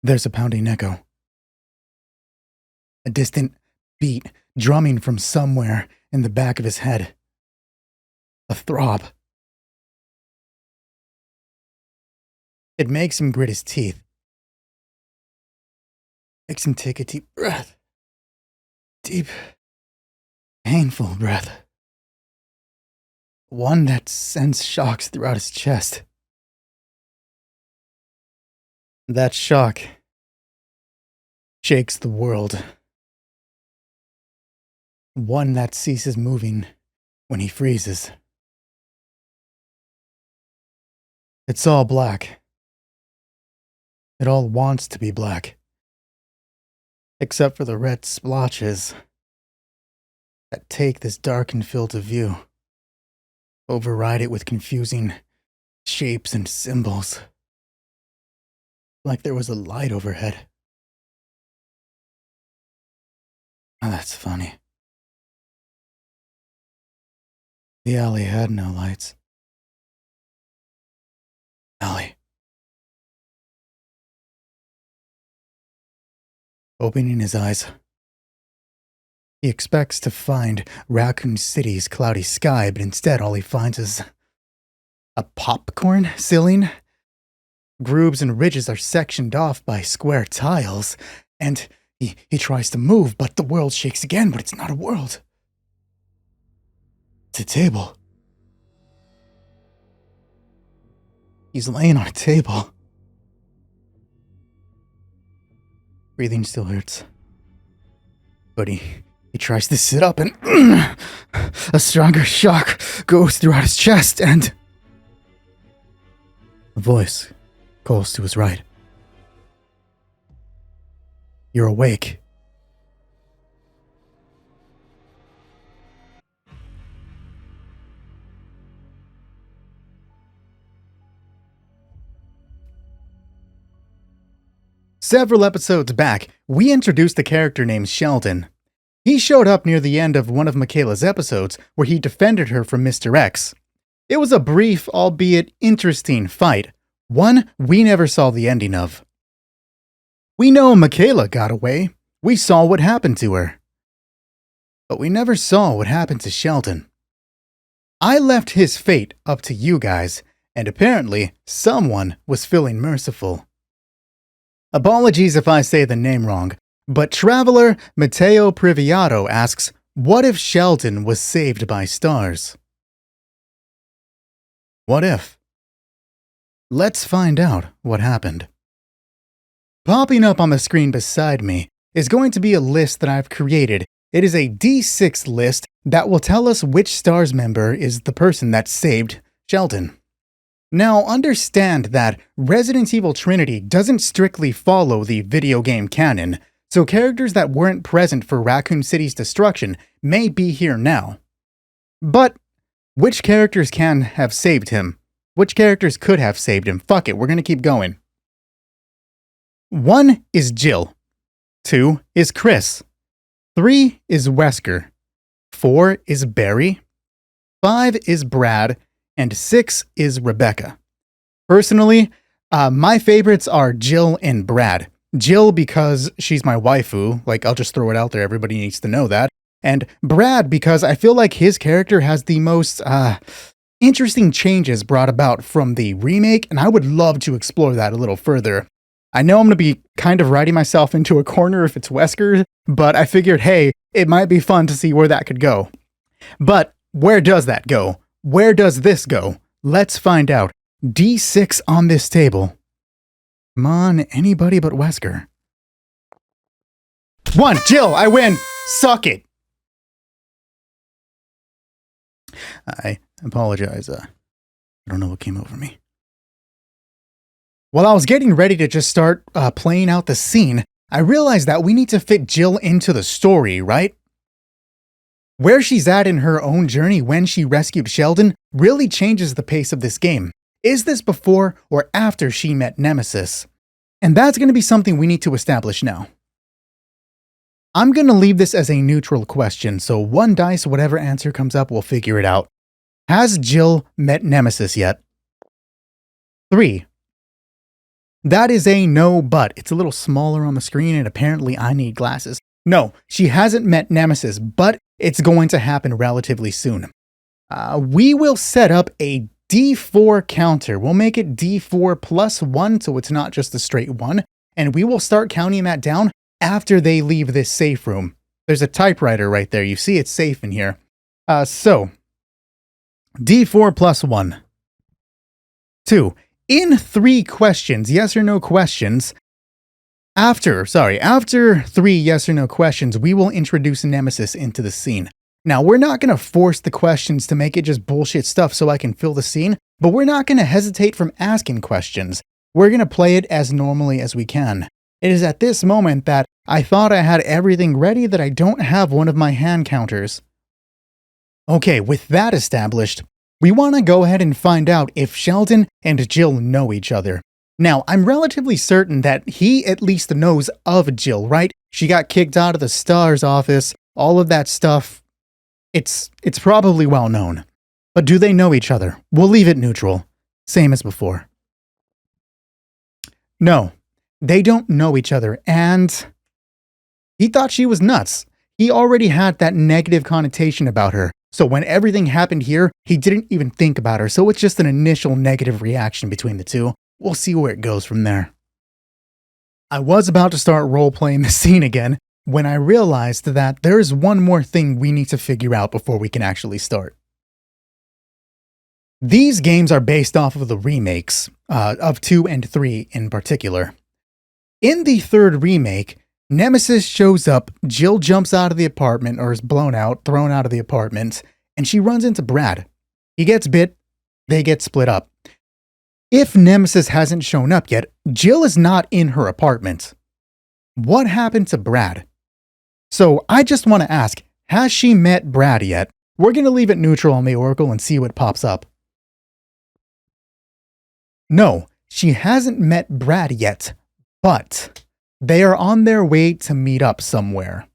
There's a pounding echo. A distant beat drumming from somewhere in the back of his head. A throb. It makes him grit his teeth. Makes him take a deep breath. Deep, painful breath. One that sends shocks throughout his chest. That shock shakes the world. One that ceases moving when he freezes. It's all black. It all wants to be black. Except for the red splotches that take this darkened field of view, override it with confusing shapes and symbols. Like there was a light overhead. Oh, that's funny. The alley had no lights. Alley. Opening his eyes, he expects to find Raccoon City's cloudy sky, but instead all he finds is a popcorn ceiling. Grooves and ridges are sectioned off by square tiles, and he tries to move, but the world shakes again, but it's not a world. It's a table. He's laying on a table. Breathing still hurts. But he tries to sit up and a stronger shock goes throughout his chest and a voice calls to his right. You're awake. Several episodes back, we introduced a character named Sheldon. He showed up near the end of one of Mckayla's episodes where he defended her from Mr. X. It was a brief, albeit interesting fight, one we never saw the ending of. We know Mckayla got away. We saw what happened to her. But we never saw what happened to Sheldon. I left his fate up to you guys, and apparently someone was feeling merciful. Apologies if I say the name wrong, but traveler Matteo Priviato asks, what if Sheldon was saved by S.T.A.R.S? What if? Let's find out what happened. Popping up on the screen beside me is going to be a list that I've created. It is a D6 list that will tell us which S.T.A.R.S member is the person that saved Sheldon. Now, understand that Resident Evil Trinity doesn't strictly follow the video game canon, so characters that weren't present for Raccoon City's destruction may be here now. But, which characters can have saved him? Which characters could have saved him? Fuck it, we're gonna keep going. 1 is Jill. 2 is Chris. 3 is Wesker. 4 is Barry. 5 is Brad. And 6 is Rebecca. Personally, my favorites are Jill and Brad. Jill because she's my waifu, like I'll just throw it out there, everybody needs to know that. And Brad because I feel like his character has the most interesting changes brought about from the remake, and I would love to explore that a little further. I know I'm going to be kind of writing myself into a corner if it's Wesker, but I figured, hey, it might be fun to see where that could go. But where does that go? Where does this go? Let's find out. D6 on this table. Come on, anybody but Wesker. 1, Jill, I win. Suck it. I apologize. I don't know what came over me. While I was getting ready to just start playing out the scene, I realized that we need to fit Jill into the story, right? Where she's at in her own journey when she rescued Sheldon really changes the pace of this game. Is this before or after she met Nemesis? And that's going to be something we need to establish now. I'm going to leave this as a neutral question, so 1 dice, whatever answer comes up, we'll figure it out. Has Jill met Nemesis yet? 3. That is a no, but it's a little smaller on the screen and apparently I need glasses. No, she hasn't met Nemesis, but it's going to happen relatively soon. We will set up a D4 counter. We'll make it D4 plus 1, so it's not just a straight 1, and we will start counting that down after they leave this safe room. There's a typewriter right there. You see it's safe in here. So, D4 plus 1. 2. In 3 questions, yes or no questions, after 3 yes or no questions, we will introduce Nemesis into the scene. Now, we're not going to force the questions to make it just bullshit stuff so I can fill the scene, but we're not going to hesitate from asking questions. We're going to play it as normally as we can. It is at this moment that I thought I had everything ready that I don't have one of my hand counters. Okay, with that established, we want to go ahead and find out if Sheldon and Jill know each other. Now, I'm relatively certain that he at least knows of Jill, right? She got kicked out of the S.T.A.R.S office, all of that stuff. It's probably well known. But do they know each other? We'll leave it neutral. Same as before. No, they don't know each other, and he thought she was nuts. He already had that negative connotation about her. So when everything happened here, he didn't even think about her. So it's just an initial negative reaction between the two. We'll see where it goes from there. I was about to start role-playing the scene again when I realized that there is one more thing we need to figure out before we can actually start. These games are based off of the remakes, of 2 and 3 in particular. In the 3rd remake, Nemesis shows up, Jill jumps out of the apartment, or is thrown out of the apartment, and she runs into Brad. He gets bit, they get split up. If Nemesis hasn't shown up yet, Jill is not in her apartment. What happened to Brad? So I just want to ask, has she met Brad yet? We're going to leave it neutral on the Oracle and see what pops up. No, she hasn't met Brad yet, but they are on their way to meet up somewhere.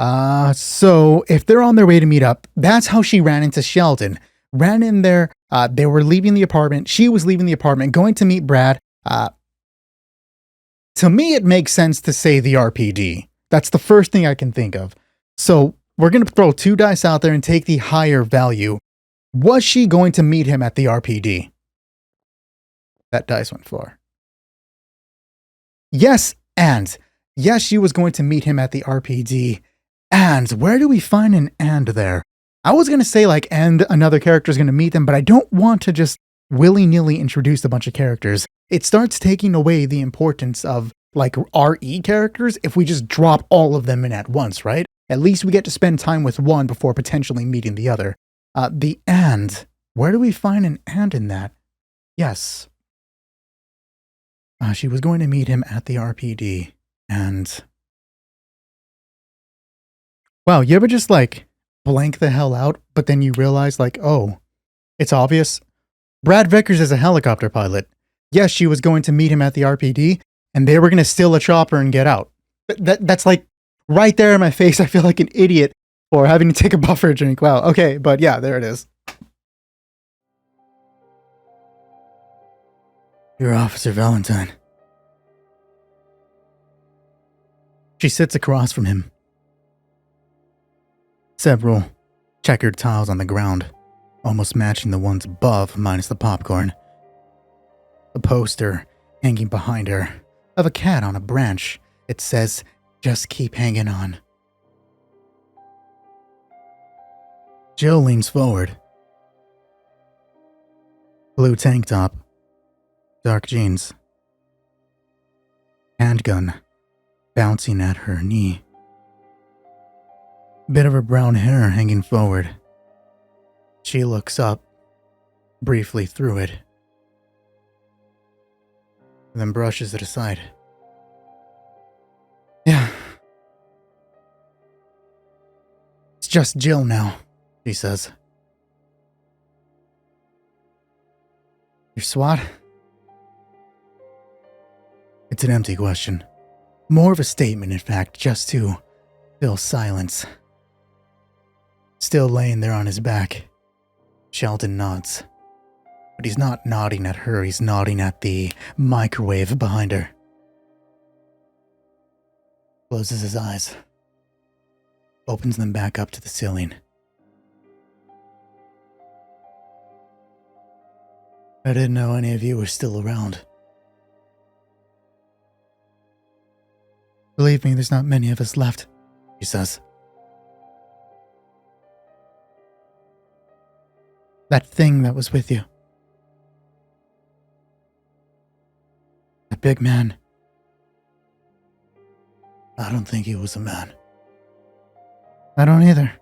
So if they're on their way to meet up, that's how she ran into Sheldon. Ran in there, they were leaving the apartment, she was leaving the apartment, going to meet Brad. To me, it makes sense to say the RPD. That's the first thing I can think of. So we're going to throw 2 dice out there and take the higher value. Was she going to meet him at the RPD? That dice went far. Yes, and. Yes, she was going to meet him at the RPD. And where do we find an and there? I was going to say like, and another character is going to meet them, but I don't want to just willy-nilly introduce a bunch of characters. It starts taking away the importance of like RE characters if we just drop all of them in at once, right? At least we get to spend time with one before potentially meeting the other. The and. Where do we find an and in that? Yes. She was going to meet him at the RPD. And wow, you ever just like blank the hell out, but then you realize like, oh, it's obvious? Brad Vickers is a helicopter pilot. Yes, she was going to meet him at the RPD, and they were going to steal a chopper and get out. That's like right there in my face. I feel like an idiot for having to take a buffer drink. Wow, okay, but yeah, there it is. You're Officer Valentine. She sits across from him. Several checkered tiles on the ground, almost matching the ones above minus the popcorn. A poster hanging behind her of a cat on a branch. It says, "Just keep hanging on." Jill leans forward. Blue tank top, dark jeans, handgun bouncing at her knee. Bit of her brown hair hanging forward. She looks up, briefly through it, then brushes it aside. Yeah. It's just Jill now, she says. Your SWAT? It's an empty question. More of a statement, in fact, just to fill silence. Still laying there on his back, Sheldon nods. But he's not nodding at her, he's nodding at the microwave behind her. Closes his eyes. Opens them back up to the ceiling. I didn't know any of you were still around. Believe me, there's not many of us left, she says. That thing that was with you. That big man. I don't think he was a man. I don't either.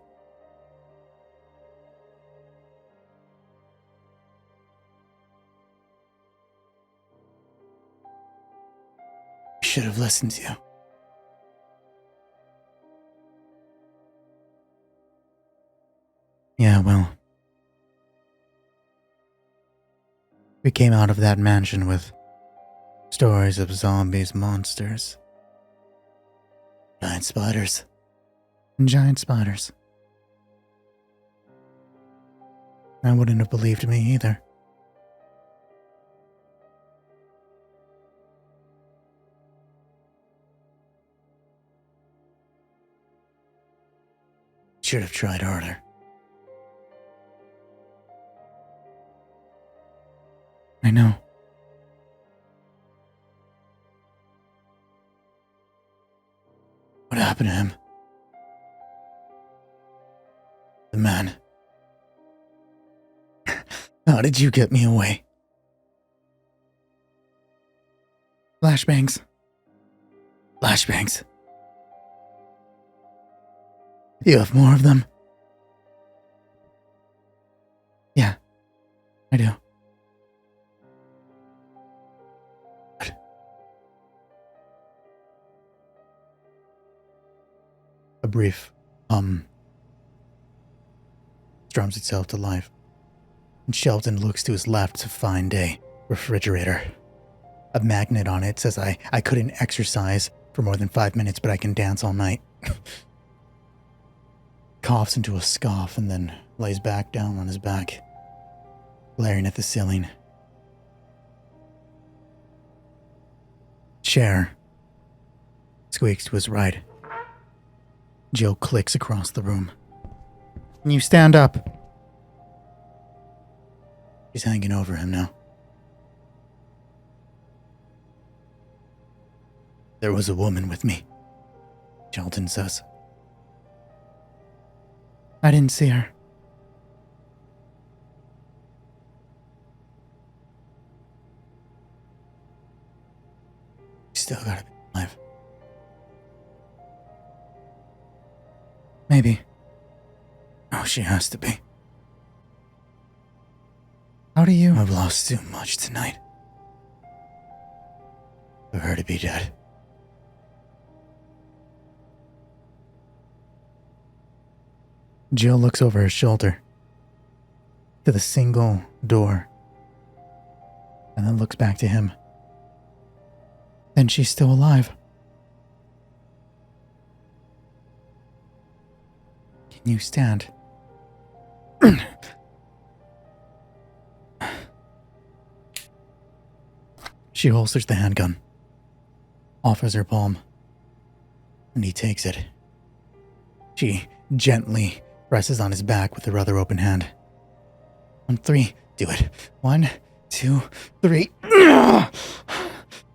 I should have listened to you. Yeah, well. We came out of that mansion with stories of zombies, monsters, giant spiders. And giant spiders. I wouldn't have believed me either. Should have tried harder. I know. What happened to him? The man. How did you get me away? Flashbangs. Flashbangs. You have more of them? Yeah, I do. Good. A brief strums itself to life, and Sheldon looks to his left to find a refrigerator. A magnet on it says I couldn't exercise for more than 5 minutes, but I can dance all night. Coughs into a scoff and then lays back down on his back, glaring at the ceiling. Chair squeaks to his right. Jill clicks across the room. Can you stand up? She's hanging over him now. There was a woman with me, Sheldon says. I didn't see her. You still gotta be alive. Maybe. Oh, she has to be. How do you? I've lost too much tonight for her to be dead. Jill looks over her shoulder to the single door and then looks back to him. Then she's still alive. Can you stand? She holsters the handgun, offers her palm, and he takes it. She gently presses on his back with her other open hand. On 3, do it. 1, 2, 3.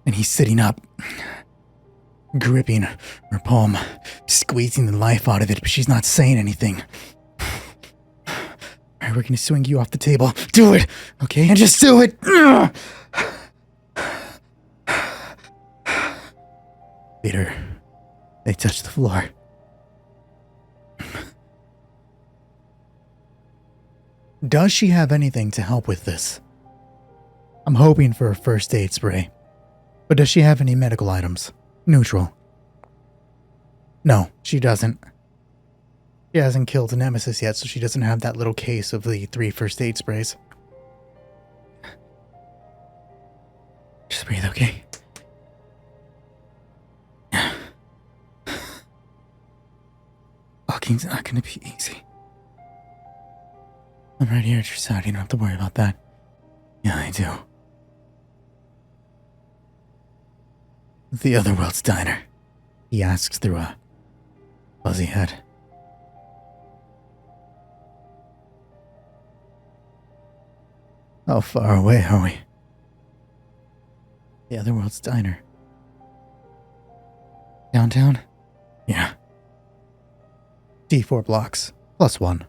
And he's sitting up, gripping her palm, squeezing the life out of it, but she's not saying anything. Alright, we're gonna swing you off the table. Do it! Okay? And just do it! Peter, they touch the floor. Does she have anything to help with this? I'm hoping for a first aid spray. But does she have any medical items? Neutral. No, she doesn't. She hasn't killed a Nemesis yet, so she doesn't have that little case of the 3 first aid sprays. Just breathe, okay? Walking's not gonna be easy. I'm right here at your side, you don't have to worry about that. Yeah, I do. The Otherworld's diner, he asks through a fuzzy head. How far away are we? The Otherworld's diner. Downtown? Yeah. D4 blocks, +1.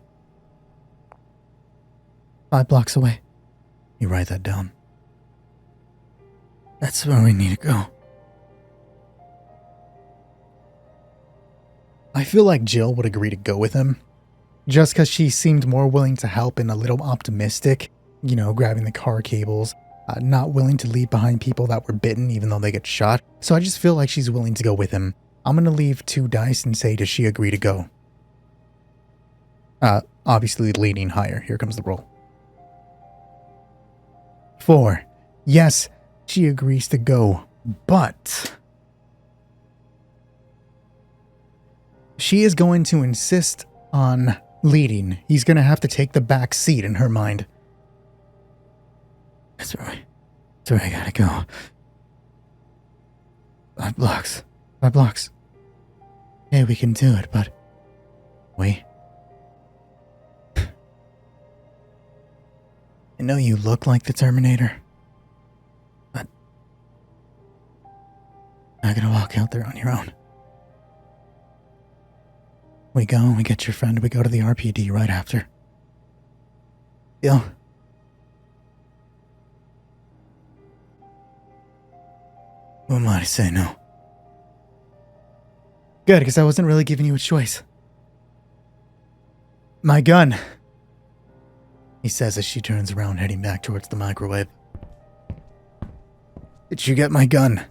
5 blocks away. You write that down. That's where we need to go. I feel like Jill would agree to go with him, just because she seemed more willing to help and a little optimistic, grabbing the car cables, not willing to leave behind people that were bitten even though they get shot. So I just feel like she's willing to go with him. I'm going to leave 2 dice and say, does she agree to go? Obviously leaning higher. Here comes the roll. 4. Yes, she agrees to go, but she is going to insist on leading. He's going to have to take the back seat in her mind. That's where I gotta go. 5 blocks. 5 blocks. Hey, we can do it, but wait. I know you look like the Terminator, but you're not gonna walk out there on your own. We go and we get your friend, we go to the RPD right after. Deal? Who am I to say no? Good, because I wasn't really giving you a choice. My gun, he says as she turns around, heading back towards the microwave. Did you get my gun?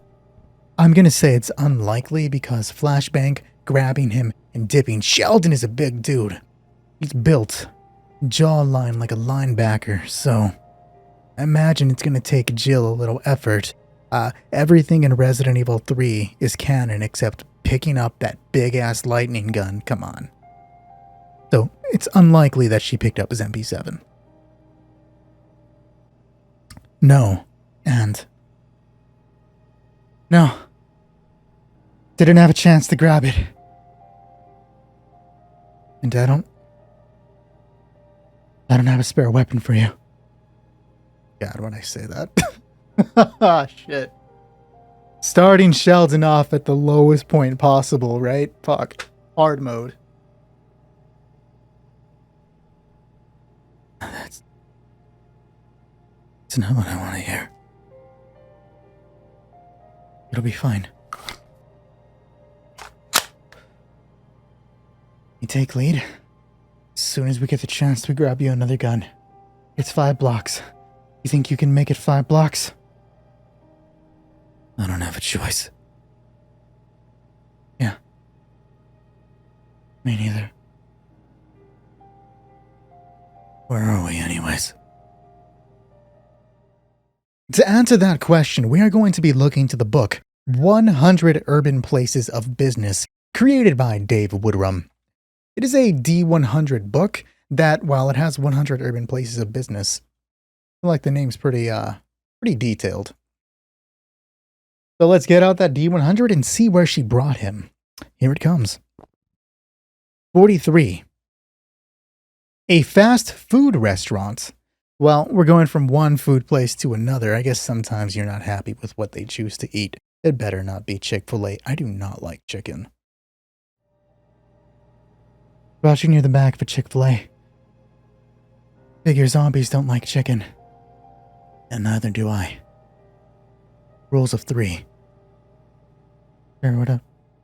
I'm gonna say it's unlikely because flashbang, grabbing him, and dipping. Sheldon is a big dude. He's built, jawline like a linebacker, so I imagine it's gonna take Jill a little effort. Everything in Resident Evil 3 is canon except picking up that big-ass lightning gun, come on. So it's unlikely that she picked up his MP7. No, and no. Didn't have a chance to grab it. And I don't have a spare weapon for you. God, when I say that. Shit. Starting Sheldon off at the lowest point possible, right? Fuck. Hard mode. That's not what I want to hear. It'll be fine. You take lead. As soon as we get the chance to grab you another gun. It's 5 blocks. You think you can make it 5 blocks? I don't have a choice. Yeah. Me neither. Where are we anyways? To answer that question, we are going to be looking to the book 100 Urban Places of Business, created by Dave Woodrum. It is a D100 book that, while it has 100 urban places of business, I feel like the name's pretty detailed. So let's get out that D100 and see where she brought him. Here it comes. 43. A fast food restaurant. Well, we're going from one food place to another. I guess sometimes you're not happy with what they choose to eat. It better not be Chick-fil-A. I do not like chicken. Crouching near the back of a Chick-fil-A. Figure zombies don't like chicken. And neither do I. Rules of 3. Sure, what a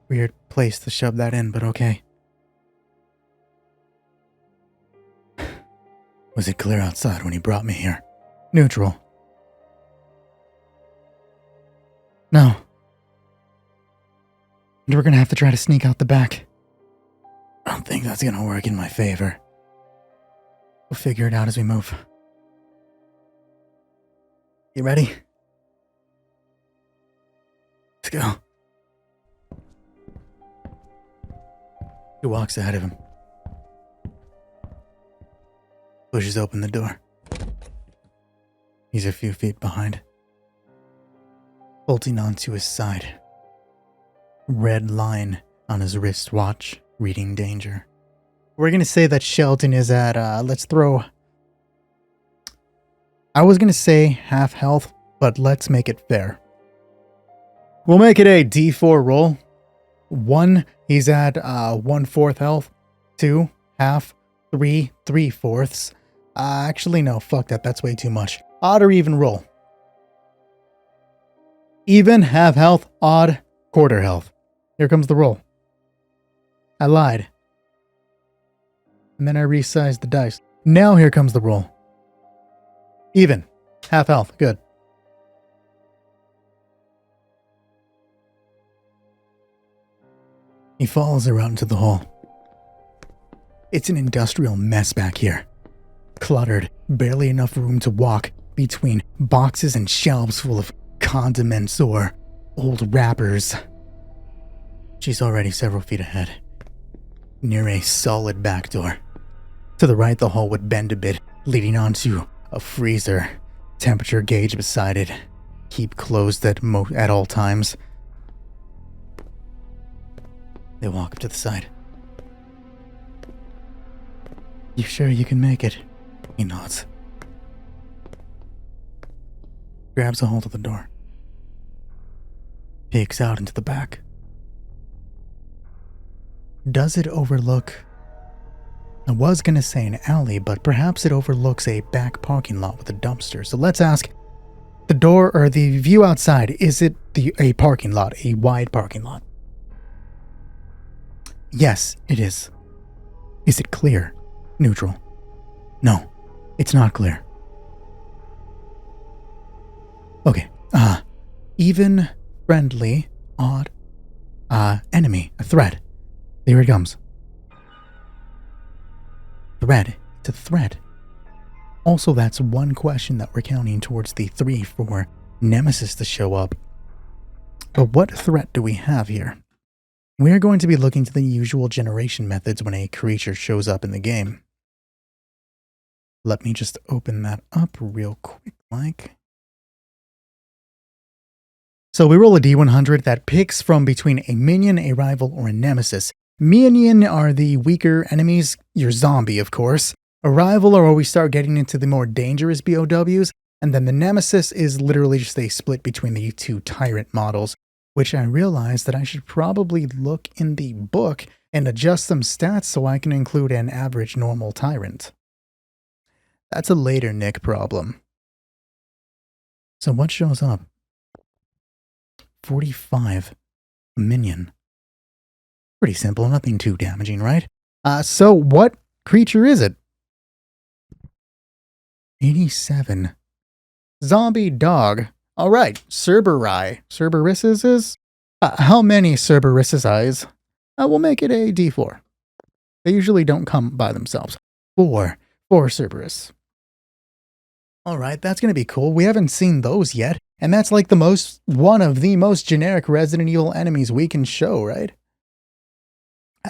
weird place to shove that in, but okay. Was it clear outside when he brought me here? Neutral. No. And we're gonna have to try to sneak out the back. I don't think that's gonna work in my favor. We'll figure it out as we move. You ready? Let's go. He walks ahead of him. Pushes open the door. He's a few feet behind, holding onto his side. Red line on his wristwatch, reading danger. We're going to say that Sheldon is at, let's throw... I was going to say half health, but let's make it fair. We'll make it a D4 roll. 1, he's at 1/4 health. 2, half. 3, 3/4. Actually, no, fuck that. That's way too much. Odd or even roll. Even, half health, odd, quarter health. Here comes the roll. I lied. And then I resized the dice. Now here comes the roll. Even, half health, good. He follows her out into the hall. It's an industrial mess back here. Cluttered, barely enough room to walk between boxes and shelves full of condiments or old wrappers. She's already several feet ahead, near a solid back door. To the right, the hall would bend a bit, leading onto a freezer, temperature gauge beside it, keep closed at all times. They walk up to the side. You sure you can make it? He nods. Grabs a hold of the door. Peeks out into the back. Does it overlook... I was gonna say an alley, but perhaps it overlooks a back parking lot with a dumpster. So let's ask, the door or the view outside, is it a parking lot, a wide parking lot? Yes, it is. Is it clear? Neutral? No, it's not clear. Okay, even, friendly, odd, enemy, a threat. Here it comes. Thread to thread. Also, that's one question that we're counting towards the 3 for Nemesis to show up. But what threat do we have here? We are going to be looking to the usual generation methods when a creature shows up in the game. Let me just open that up real quick, like. So we roll a D100 that picks from between a minion, a rival, or a nemesis. Minion are the weaker enemies, your zombie, of course. A rival are where we start getting into the more dangerous BOWs, and then the nemesis is literally just a split between the two tyrant models, which I realized that I should probably look in the book and adjust some stats so I can include an average normal tyrant. That's a later Nick problem. So what shows up? 45. Minion. Pretty simple, nothing too damaging, right? So what creature is it? 87. Zombie dog. All right, Cerberus. Cerberuses is? How many Cerberuses eyes? We'll make it a D4. They usually don't come by themselves. 4. 4 Cerberus. All right, that's going to be cool. We haven't seen those yet. And that's like one of the most generic Resident Evil enemies we can show, right?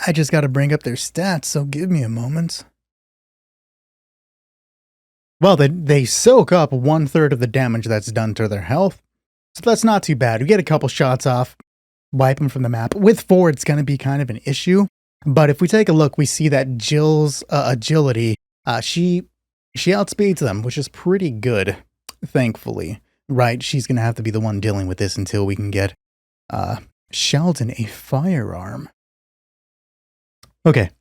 I just got to bring up their stats, so give me a moment. Well, they soak up 1/3 of the damage that's done to their health. So that's not too bad. We get a couple shots off, wipe them from the map. With 4, it's going to be kind of an issue. But if we take a look, we see that Jill's agility, she outspeeds them, which is pretty good, thankfully. Right? She's going to have to be the one dealing with this until we can get Sheldon a firearm. Okay.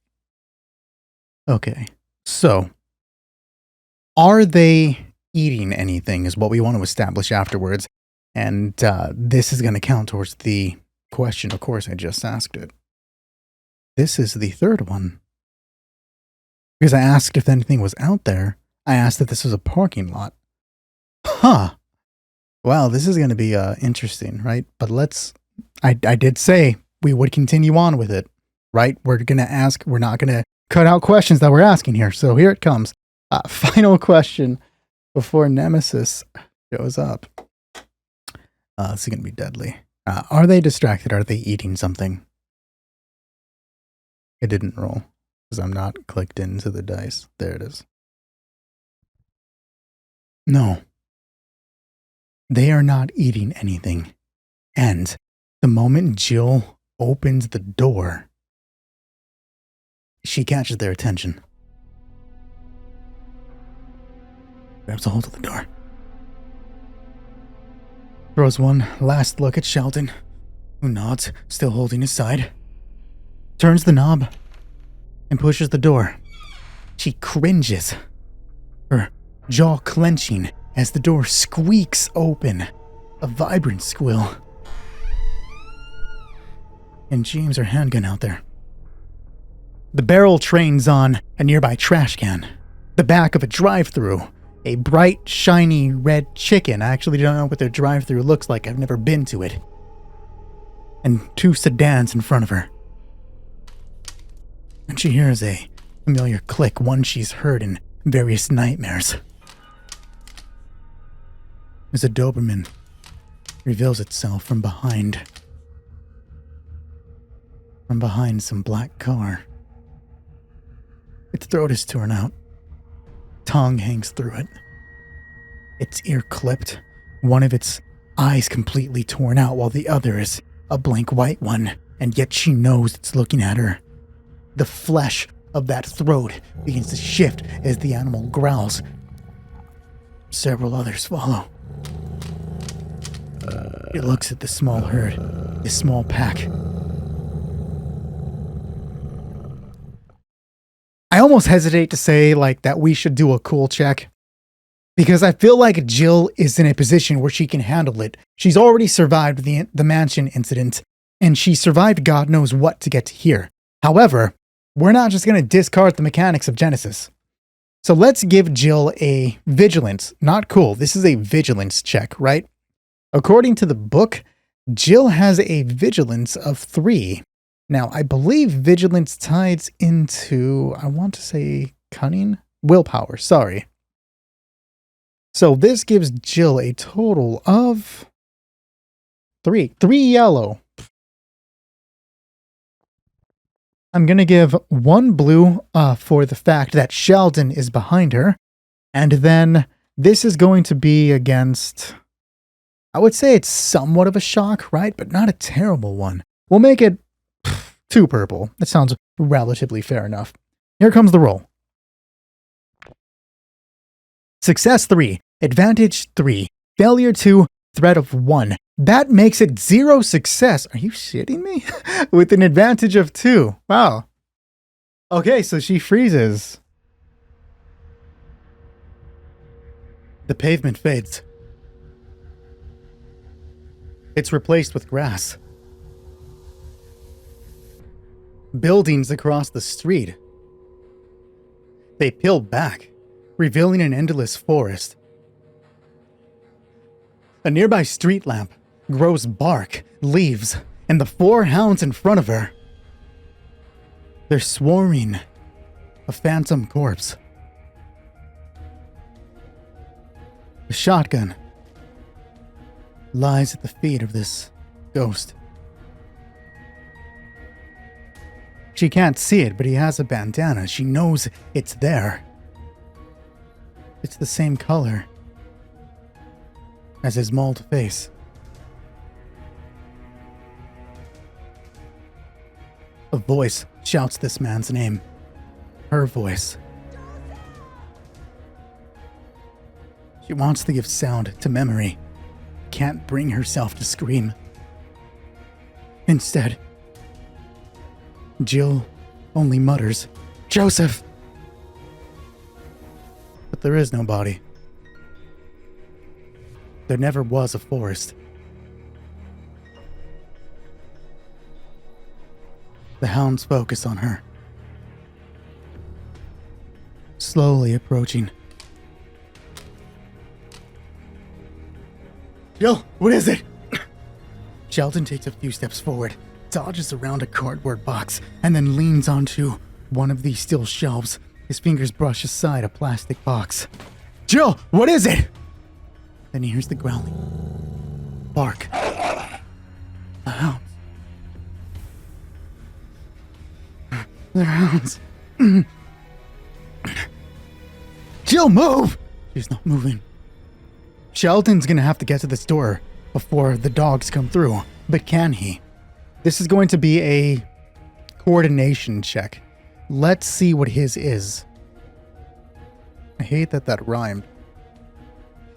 Okay. So, are they eating anything is what we want to establish afterwards. And this is going to count towards the question. Of course, I just asked it. This is the third one. Because I asked if anything was out there. I asked if this was a parking lot. Huh. Wow, this is going to be interesting, right? But I did say we would continue on with it, right? We're going to ask, we're not going to cut out questions that we're asking here. So here it comes. Final question before Nemesis shows up. This is going to be deadly. Are they distracted? Are they eating something? It didn't roll because I'm not clicked into the dice. There it is. No. They are not eating anything. And the moment Jill opens the door, she catches their attention. Grabs a hold of the door. Throws one last look at Sheldon, who nods, still holding his side. Turns the knob and pushes the door. She cringes, her jaw clenching as the door squeaks open, a vibrant squeal. And she aims her handgun out there. The barrel trains on a nearby trash can, the back of a drive-thru, a bright, shiny red chicken. I actually don't know what their drive-thru looks like. I've never been to it. And 2 sedans in front of her. And she hears a familiar click, one she's heard in various nightmares. As a Doberman reveals itself from behind some black car. Its throat is torn out. Tongue hangs through it. Its ear clipped, one of its eyes completely torn out while the other is a blank white one, and yet she knows it's looking at her. The flesh of that throat begins to shift as the animal growls. Several others follow. It looks at the small herd, the small pack. I almost hesitate to say that we should do a cool check, because I feel like Jill is in a position where she can handle it. She's already survived the mansion incident, and she survived God knows what to get to here. However, we're not just going to discard the mechanics of Genesys. So let's give Jill a vigilance. Not cool. This is a vigilance check, right? According to the book, Jill has a vigilance of 3. Now, I believe vigilance ties into, I want to say cunning? Willpower, sorry. So this gives Jill a total of 3. 3 yellow. I'm going to give 1 blue for the fact that Sheldon is behind her. And then this is going to be against, I would say it's somewhat of a shock, right? But not a terrible one. We'll make it 2 purple. That sounds relatively fair enough. Here comes the roll. Success 3, advantage 3, failure 2, threat of 1. That makes it 0 success. Are you shitting me? With an advantage of 2. Wow. Okay, so she freezes. The pavement fades. It's replaced with grass. Buildings across the street. They peel back, revealing an endless forest. A nearby street lamp grows bark, leaves, and the 4 hounds in front of her. They're swarming a phantom corpse. The shotgun lies at the feet of this ghost. She can't see it, but he has a bandana. She knows it's there. It's the same color as his mauled face. A voice shouts this man's name. Her voice. She wants to give sound to memory. Can't bring herself to scream. Instead, Jill only mutters, "Joseph!" But there is no body. There never was a forest. The hounds focus on her. Slowly approaching. Jill, what is it? Sheldon takes a few steps forward, dodges around a cardboard box, and then leans onto one of these steel shelves. His fingers brush aside a plastic box. Jill, what is it? Then he hears the growling. Bark. The hounds. They're hounds. Jill, move! She's not moving. Sheldon's gonna have to get to this door before the dogs come through, but can he? This is going to be a coordination check. Let's see what his is. I hate that that rhymed.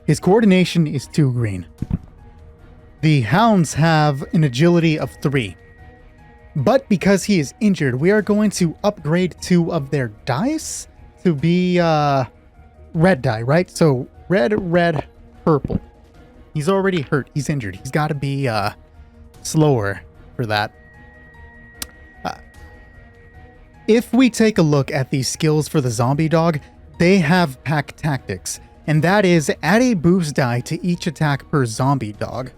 His coordination is 2 green. The hounds have an agility of 3. But because he is injured, we are going to upgrade 2 of their dice to be red die, right? So red, purple. He's already hurt. He's injured. He's got to be slower for that. If we take a look at the skills for the zombie dog, they have pack tactics, and that is add a boost die to each attack per zombie dog.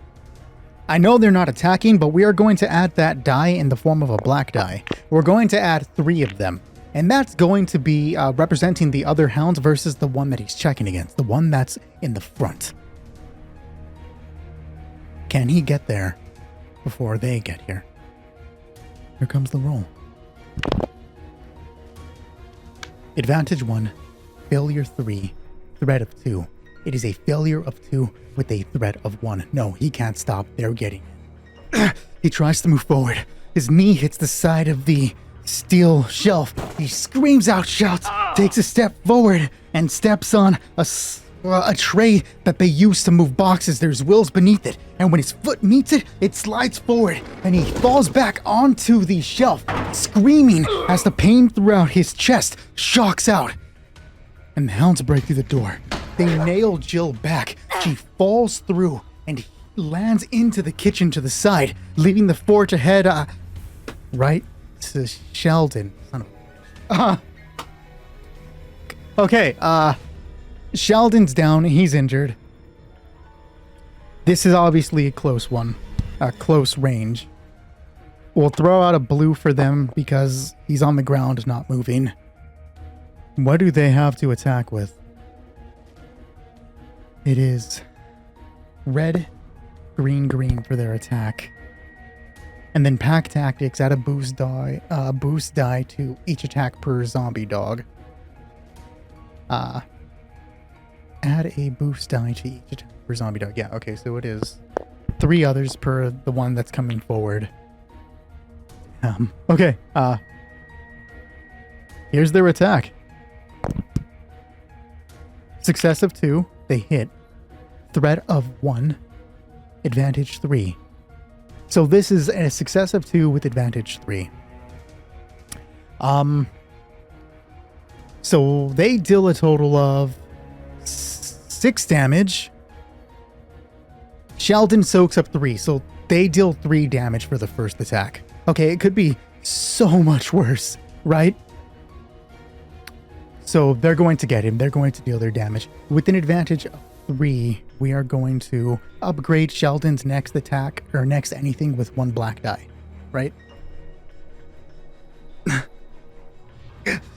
I know they're not attacking, but we are going to add that die in the form of a black die. We're going to add 3 of them, and that's going to be representing the other hounds versus the one that he's checking against, the one that's in the front. Can he get there before they get here? Here comes the roll. Advantage 1, failure 3, threat of 2. It is a failure of 2 with a threat of 1. No, he can't stop. They're getting it. He tries to move forward. His knee hits the side of the steel shelf. He screams out, shouts, takes a step forward, and steps on a tray that they use to move boxes. There's wheels beneath it, and when his foot meets it, it slides forward, and he falls back onto the shelf, screaming as the pain throughout his chest shocks out. And the hounds break through the door. They nail Jill back. She falls through and lands into the kitchen to the side, leaving the fort to head right to Sheldon. Okay, Sheldon's down. He's injured. This is obviously a close one. A close range. We'll throw out a blue for them because he's on the ground, not moving. What do they have to attack with? It is red, green for their attack. And then pack tactics, add a boost die to each attack per zombie dog. Add a boost die to each attack per zombie dog. Yeah, okay, so it is 3 others per the one that's coming forward. Okay, here's their attack. Success of 2, they hit. Threat of 1, advantage 3. So this is a success of 2 with advantage 3. So they deal a total of 6 damage. Sheldon soaks up 3, so they deal 3 damage for the first attack. Okay, it could be so much worse, right? So they're going to get him. They're going to deal their damage. With an advantage of 3, we are going to upgrade Sheldon's next attack, or next anything, with 1 black die, right?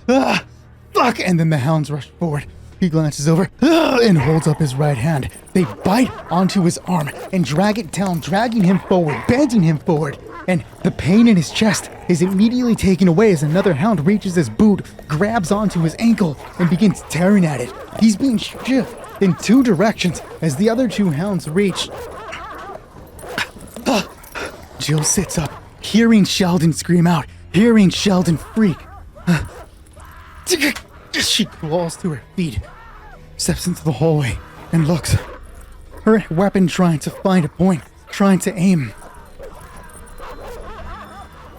Fuck! And then the hounds rush forward. He glances over and holds up his right hand. They bite onto his arm and drag it down, dragging him forward, bending him forward. And the pain in his chest is immediately taken away as another hound reaches his boot, grabs onto his ankle, and begins tearing at it. He's being shifted in 2 directions as the other 2 hounds reach. Jill sits up, hearing Sheldon scream out, hearing Sheldon freak. She crawls to her feet, steps into the hallway, and looks. Her weapon trying to find a point, trying to aim.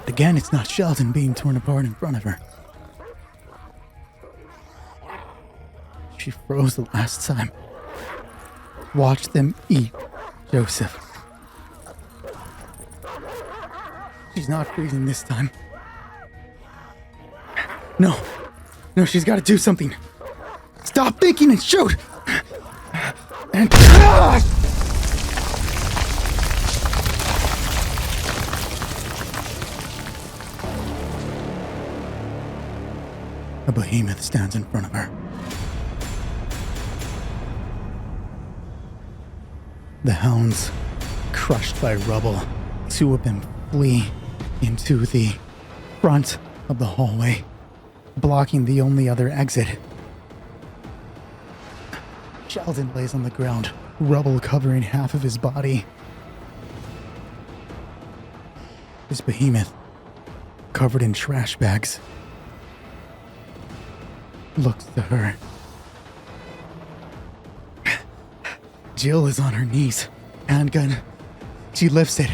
Again, it's not Sheldon being torn apart in front of her. She froze the last time. Watch them eat Joseph. She's not freezing this time. No, she's got to do something. Stop thinking and shoot! And... A behemoth stands in front of her. The hounds, crushed by rubble, 2 of them flee into the front of the hallway, blocking the only other exit. Sheldon lays on the ground, rubble covering half of his body. This behemoth, covered in trash bags, looks to her. Jill is on her knees. Handgun. She lifts it,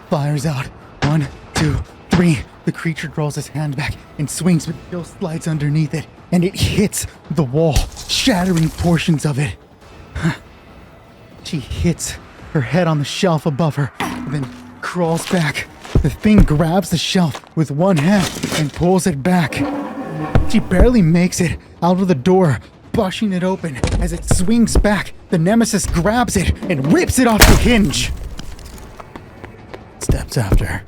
fires out. 1, 2, 3. The creature draws his hand back and swings, but Jill slides underneath it, and it hits the wall, shattering portions of it. She hits her head on the shelf above her, then crawls back. The thing grabs the shelf with one hand and pulls it back. She barely makes it out of the door, pushing it open. As it swings back, the Nemesis grabs it and rips it off the hinge. Steps after her.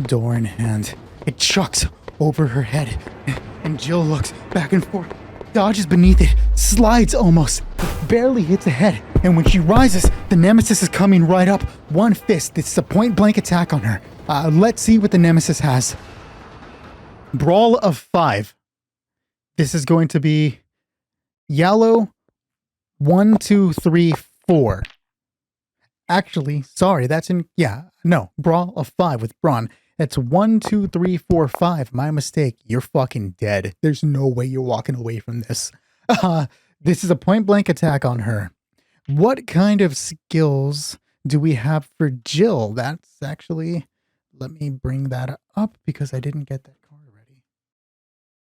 Door in hand. It chucks over her head, and Jill looks back and forth, dodges beneath it, slides almost, but barely hits a head. And when she rises, the Nemesis is coming right up. One fist. This is a point-blank attack on her. Let's see what the Nemesis has. Brawl of 5. This is going to be yellow. 1, 2, 3, 4. Actually, sorry, that's in... Yeah, no. Brawl of 5 with Braun. That's 1, 2, 3, 4, 5. My mistake. You're fucking dead. There's no way you're walking away from this. This is a point-blank attack on her. What kind of skills do we have for Jill? That's actually... Let me bring that up because I didn't get that card ready.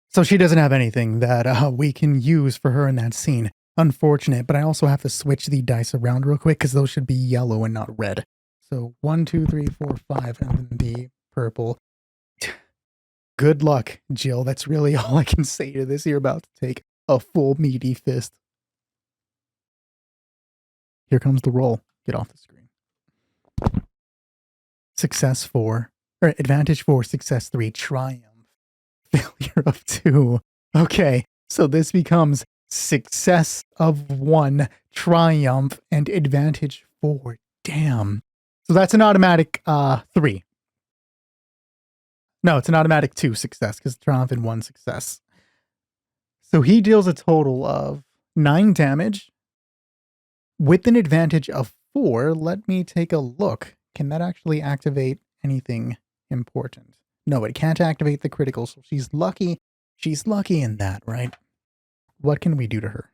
So she doesn't have anything that we can use for her in that scene. Unfortunate, but I also have to switch the dice around real quick because those should be yellow and not red. So 1, 2, 3, 4, 5, and then the purple. Good luck, Jill. That's really all I can say to this. You're about to take a full meaty fist. Here comes the roll. Get off the screen. Success 4, or advantage 4, success 3, triumph. Failure of 2. Okay, so this becomes success of 1, triumph, and advantage 4. Damn. So that's an automatic 3. No, it's an automatic 2 success because triumph and 1 success. So he deals a total of 9 damage with an advantage of 4. Let me take a look. Can that actually activate anything important? No, it can't activate the critical, so she's lucky. She's lucky in that, right? What can we do to her?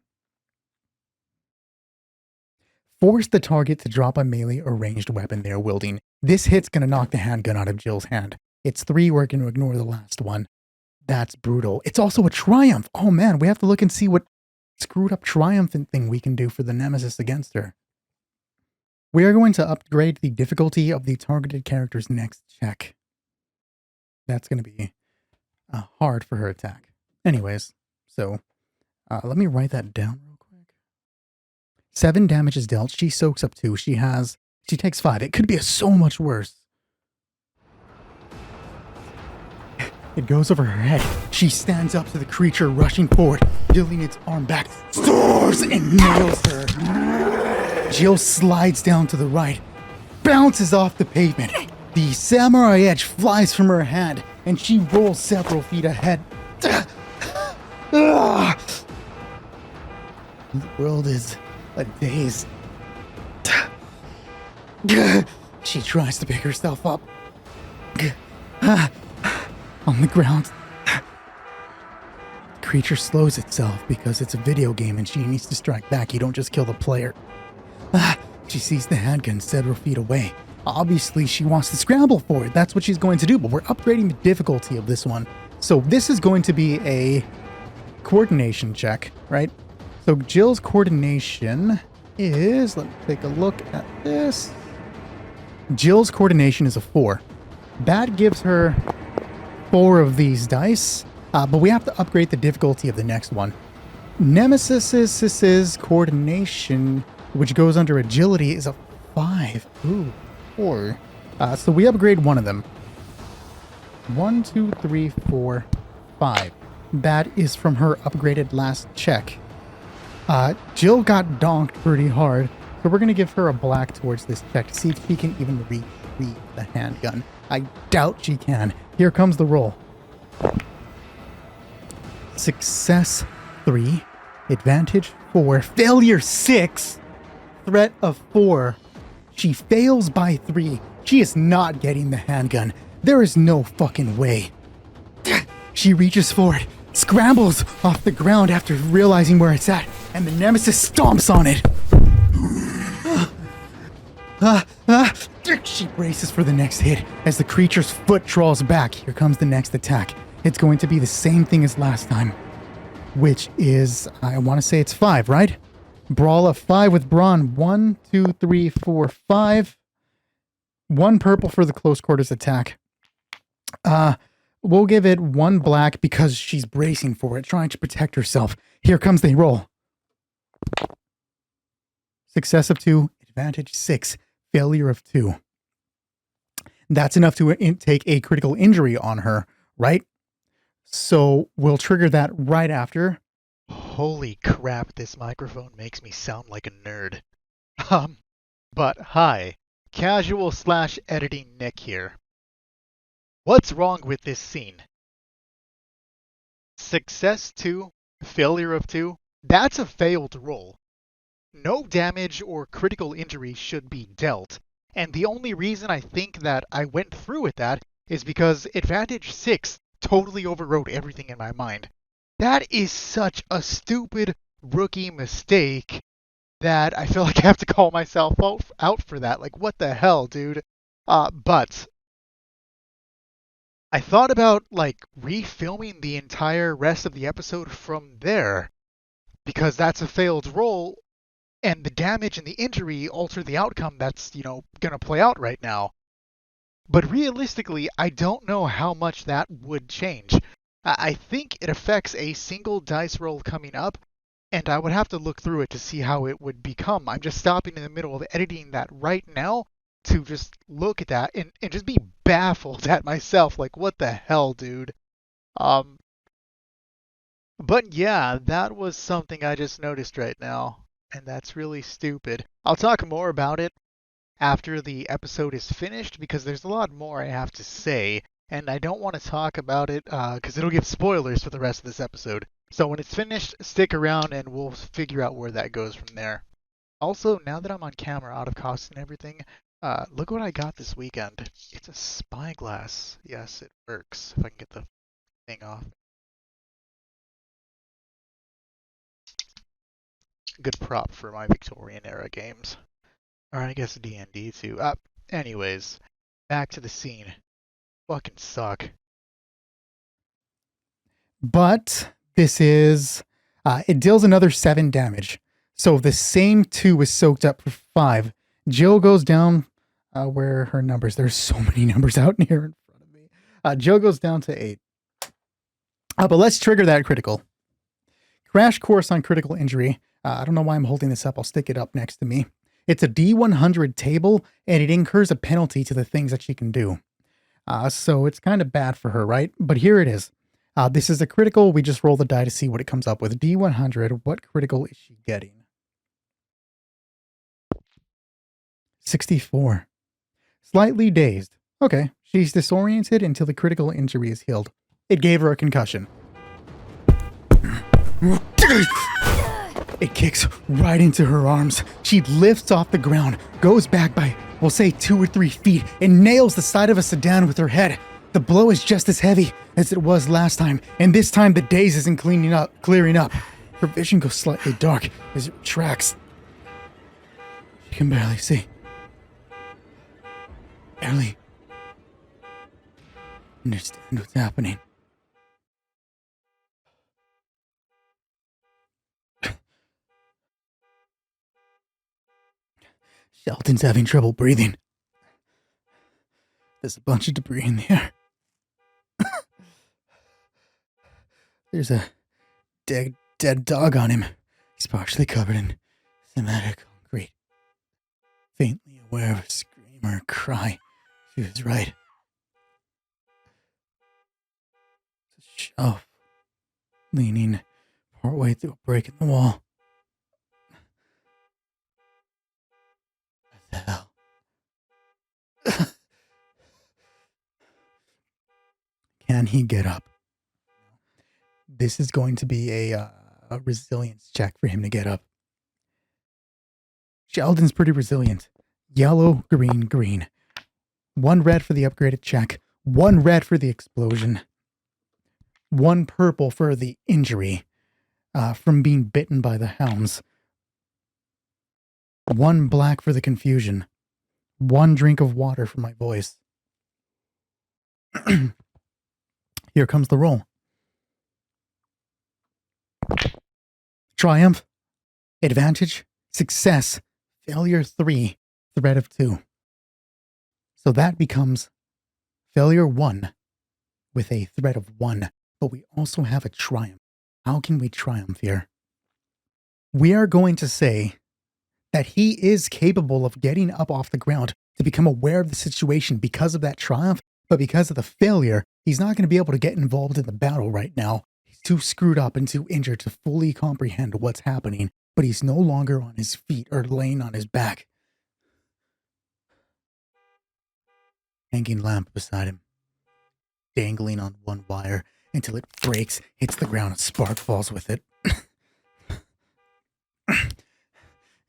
Force the target to drop a melee or ranged weapon they're wielding. This hit's gonna knock the handgun out of Jill's hand. It's 3, we're gonna ignore the last one. That's brutal. It's also a triumph. Oh man, we have to look and see what screwed up triumphant thing we can do for the Nemesis against her. We are going to upgrade the difficulty of the targeted character's next check. That's going to be hard for her attack. Anyways, so let me write that down real quick. 7 damage is dealt. She soaks up 2. She takes 5. It could be so much worse. It goes over her head. She stands up to the creature rushing forward, pulling its arm back, soars and nails her. Jill slides down to the right, bounces off the pavement. The samurai edge flies from her hand, and she rolls several feet ahead. The world is a daze. She tries to pick herself up. On the ground. The creature slows itself because it's a video game and she needs to strike back. You don't just kill the player. She sees the handgun several feet away. Obviously, she wants to scramble for it. That's what she's going to do, but we're upgrading the difficulty of this one. So this is going to be a coordination check, right? So Jill's coordination is, let's take a look at this. Jill's coordination is a 4. That gives her 4 of these dice, but we have to upgrade the difficulty of the next one. Nemesis's coordination, which goes under agility, is a 5. Ooh, 4. So we upgrade one of them. 1, 2, 3, 4, 5. That is from her upgraded last check. Jill got donked pretty hard, so we're going to give her a black towards this check to see if she can even retrieve the handgun. I doubt she can. Here comes the roll. Success 3, advantage 4, failure 6. threat of 4. She fails by 3. She is not getting the handgun. There is no fucking way. She reaches forward, scrambles off the ground after realizing where it's at, and the Nemesis stomps on it. She braces for the next hit. As the creature's foot draws back, here comes the next attack. It's going to be the same thing as last time, which is, I want to say it's 5, right? Brawl of 5 with Brawn. 1, 2, 3, 4, 5. 1 purple for the close quarters attack. We'll give it 1 black because she's bracing for it, trying to protect herself. Here comes the roll. Success of 2, advantage 6, failure of 2. That's enough to take a critical injury on her, right? So we'll trigger that right after. Holy crap, this microphone makes me sound like a nerd. But hi, casual/editing Nick here. What's wrong with this scene? Success 2, failure of 2, that's a failed roll. No damage or critical injury should be dealt, and the only reason I think that I went through with that is because advantage 6 totally overrode everything in my mind. That is such a stupid rookie mistake that I feel like I have to call myself out for that. Like, what the hell, dude? But I thought about, like, refilming the entire rest of the episode from there, because that's a failed roll, and the damage and the injury alter the outcome that's, gonna play out right now. But realistically, I don't know how much that would change. I think it affects a single dice roll coming up, and I would have to look through it to see how it would become. I'm just stopping in the middle of editing that right now to just look at that and just be baffled at myself. Like, what the hell, dude? But yeah, that was something I just noticed right now, and that's really stupid. I'll talk more about it after the episode is finished because there's a lot more I have to say, and I don't want to talk about it because it'll give spoilers for the rest of this episode. So when it's finished, stick around and we'll figure out where that goes from there. Also, now that I'm on camera, out of cost and everything, look what I got this weekend. It's a spyglass. Yes, it works. If I can get the thing off. Good prop for my Victorian era games. Or I guess D&D too. Anyways, back to the scene. Fucking suck. But this is, it deals another 7 damage. So the same 2 is soaked up for 5. Jill goes down, where are her numbers? There's so many numbers out here in front of me. Jill goes down to 8. But let's trigger that critical. Crash course on critical injury. I don't know why I'm holding this up. I'll stick it up next to me. It's a D100 table, and it incurs a penalty to the things that she can do. So it's kind of bad for her, right? But here it is. This is a critical. We just roll the die to see what it comes up with. D100. What critical is she getting? 64. Slightly dazed. Okay. She's disoriented until the critical injury is healed. It gave her a concussion. It kicks right into her arms. She lifts off the ground, goes back by, we'll say 2 or 3 feet, and nails the side of a sedan with her head. The blow is just as heavy as it was last time, and this time the daze isn't clearing up. Her vision goes slightly dark as it retracts. She can barely see. Barely understand what's happening. Sheldon's having trouble breathing. There's a bunch of debris in the air. There's a dead dog on him. He's partially covered in thematic concrete. Faintly aware of a scream or a cry. She was right. It's a shelf leaning partway through a break in the wall. What the hell? Can he get up? This is going to be a resilience check for him to get up. Sheldon's pretty resilient. Yellow, green, green. 1 red for the upgraded check. 1 red for the explosion. 1 purple for the injury from being bitten by the hounds. 1 black for the confusion. 1 drink of water for my voice. Here comes the roll. Triumph, advantage, success, failure 3, threat of 2. So that becomes failure 1 with a threat of 1, but we also have a triumph. How can we triumph here? We are going to say that he is capable of getting up off the ground to become aware of the situation because of that triumph, but because of the failure, he's not going to be able to get involved in the battle right now. He's too screwed up and too injured to fully comprehend what's happening, but he's no longer on his feet or laying on his back. Hanging lamp beside him, dangling on 1 wire until it breaks, hits the ground, and spark falls with it.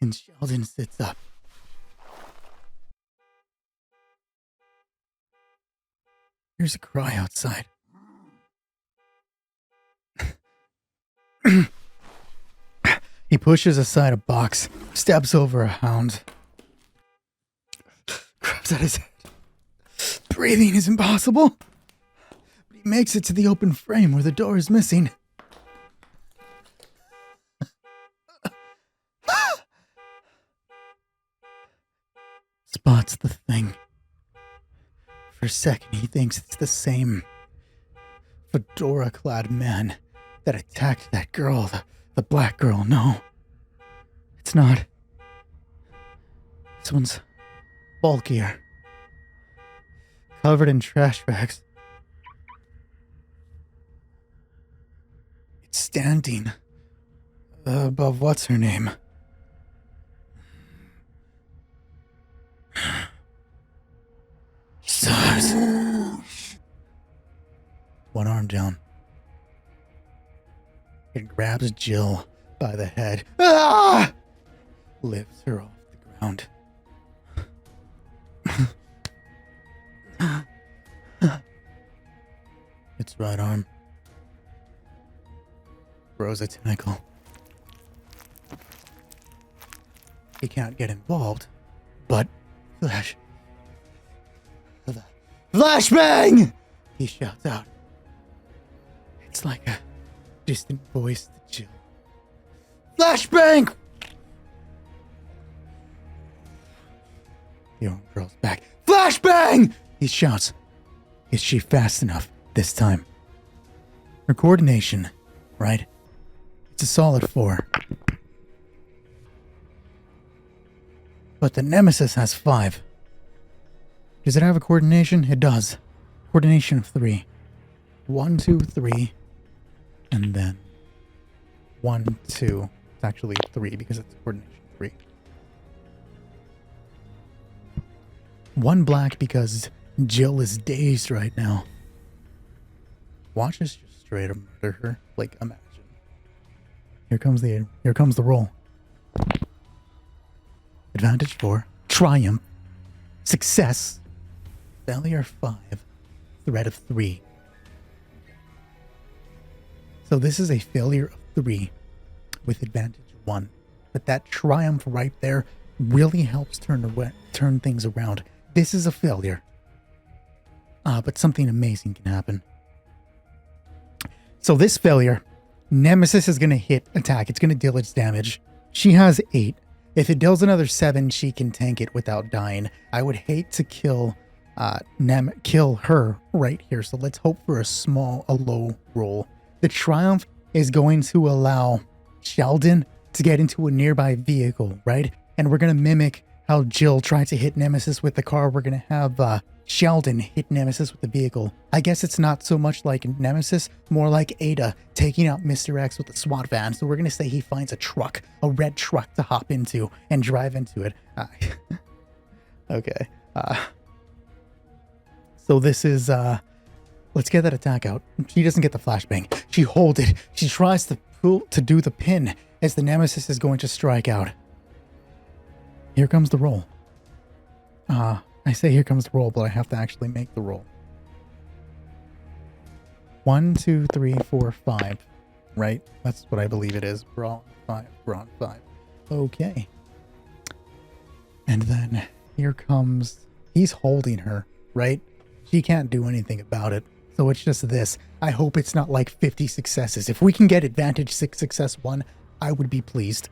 And Sheldon sits up. There's a cry outside. He pushes aside a box, steps over a hound, grabs at his head. Breathing is impossible, but he makes it to the open frame where the door is missing. Spots the thing. For a second, he thinks it's the same fedora-clad man that attacked that girl, the black girl. No, it's not. This one's bulkier, covered in trash bags. It's standing above what's her name. S.T.A.R.S. 1 arm down. It grabs Jill by the head. Ah! Lifts her off the ground. Its right arm throws a tentacle. He can't get involved, but Flashbang! He shouts out. It's like a distant voice to Jill. Flashbang! The arm curls back. Flashbang! He shouts. Is she fast enough this time? Her coordination, right? It's a solid 4. But the Nemesis has 5. Does it have a coordination? It does. Coordination of 3. 1, 2, 3. And then 1, 2. It's actually 3 because it's coordination 3. 1 black because Jill is dazed right now. Watch us just straight up murder her. Like, imagine. Here comes the roll. Advantage 4. Triumph. Success. Failure 5. Threat of 3. So this is a failure of 3 with advantage 1. But that triumph right there really helps turn things around. This is a failure. But something amazing can happen. So this failure, Nemesis is going to attack. It's going to deal its damage. She has 8. If it deals another 7, she can tank it without dying. I would hate to kill her right here. So let's hope for a low roll. The triumph is going to allow Sheldon to get into a nearby vehicle, right? And we're going to mimic how Jill tried to hit Nemesis with the car. We're going to have Sheldon hit Nemesis with the vehicle. I guess it's not so much like Nemesis, more like Ada taking out Mr. X with the SWAT van. So we're going to say he finds a red truck to hop into and drive into it. Okay. So this is, let's get that attack out. She doesn't get the flashbang. She holds it. She tries to do the pin as the Nemesis is going to strike out. Here comes the roll. I say here comes the roll, but I have to actually make the roll. 1, 2, 3, 4, 5. Right? That's what I believe it is. We're on 5. We're on 5. Okay. And then here comes... He's holding her, right? She can't do anything about it. So it's just this. I hope it's not like 50 successes. If we can get advantage 6 success 1, I would be pleased.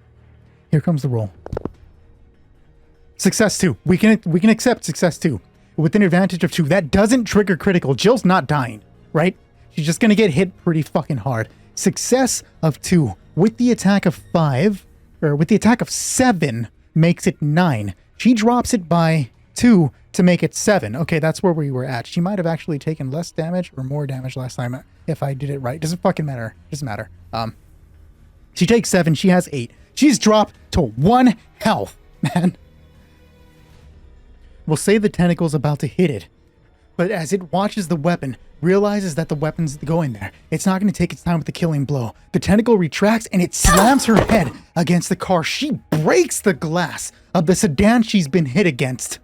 Here comes the roll. Success 2. We can accept success 2 with an advantage of 2. That doesn't trigger critical. Jill's not dying, right? She's just gonna get hit pretty fucking hard. Success of 2 with the attack of 5, or with the attack of 7 makes it 9. She drops it by 2 to make it 7. Okay, that's where we were at. She might have actually taken less damage or more damage last time if I did it right. Doesn't fucking matter. Doesn't matter. She takes 7. She has 8. She's dropped to 1 health, man. We'll say the tentacle's about to hit it, but as it watches the weapon, realizes that the weapon's going there, it's not going to take its time with the killing blow. The tentacle retracts and it slams her head against the car. She breaks the glass of the sedan she's been hit against.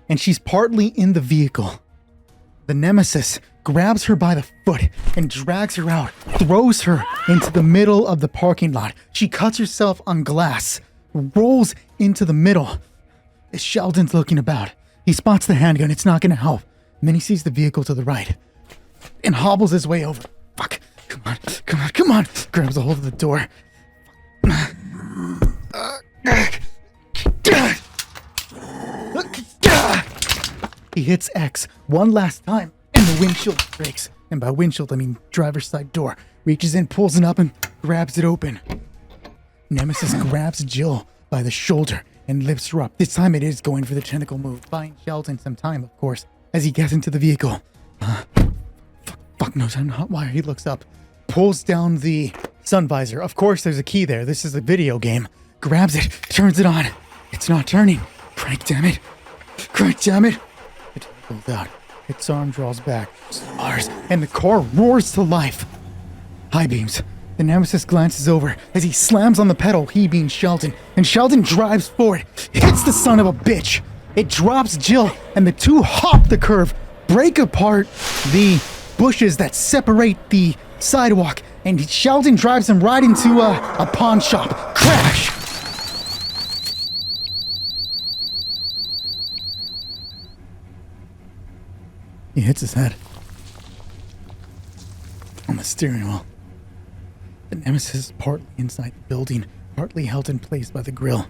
And she's partly in the vehicle. The Nemesis grabs her by the foot and drags her out, throws her into the middle of the parking lot. She cuts herself on glass, rolls into the middle. As Sheldon's looking about, he spots the handgun. It's not going to help. And then he sees the vehicle to the right and hobbles his way over. Fuck. Come on. Come on. Come on. Grabs a hold of the door. He hits X one last time and the windshield breaks. And by windshield, I mean driver's side door. Reaches in, pulls it up and grabs it open. Nemesis grabs Jill by the shoulder and lifts her up. This time it is going for the tentacle move, buying Sheldon some time, of course, as he gets into the vehicle. Fuck knows why he looks up. Pulls down the sun visor. Of course, there's a key there. This is a video game. Grabs it, turns it on. It's not turning. Crank, damn it. Crank, damn it. The tentacle's out. Its arm draws back. S.T.A.R.S. And the car roars to life. High beams. The Nemesis glances over as he slams on the pedal, he being Sheldon, and Sheldon drives forward, hits the son of a bitch. It drops Jill, and the two hop the curve, break apart the bushes that separate the sidewalk, and Sheldon drives him right into a pawn shop. Crash! He hits his head on the steering wheel. The Nemesis is partly inside the building, partly held in place by the grill.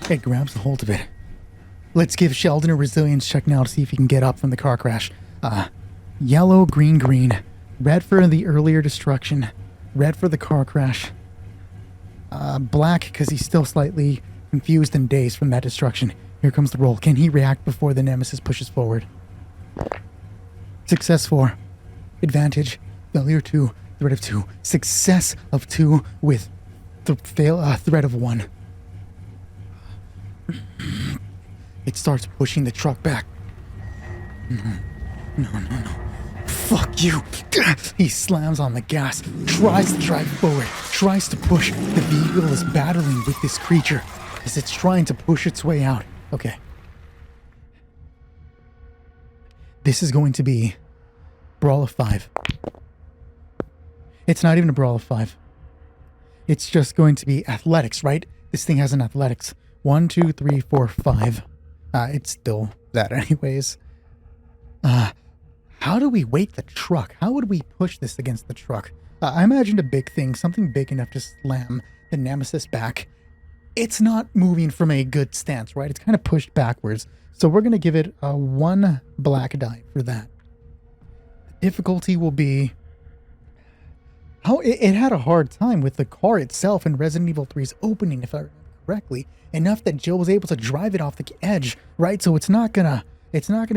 It grabs a hold of it. Let's give Sheldon a resilience check now to see if he can get up from the car crash. Yellow, green, green. Red for the earlier destruction. Red for the car crash. Black because he's still slightly confused and dazed from that destruction. Here comes the roll. Can he react before the Nemesis pushes forward? Success 4. Advantage, failure 2, threat of 2, success of 2 with the threat of 1. It starts pushing the truck back. No. Fuck you. He slams on the gas, tries to drive forward, tries to push. The vehicle is battling with this creature as it's trying to push its way out. Okay. This is going to be Brawl of 5. It's not even a Brawl of 5. It's just going to be athletics, right? This thing has an athletics. 1, 2, 3, 4, 5. It's still that anyways. How do we weight the truck? How would we push this against the truck? I imagined a big thing, something big enough to slam the Nemesis back. It's not moving from a good stance, right? It's kind of pushed backwards. So we're going to give it a 1 black die for that. Difficulty will be how it had a hard time with the car itself in Resident Evil 3's opening, if I remember correctly, enough that Jill was able to drive it off the edge, right? So it's not gonna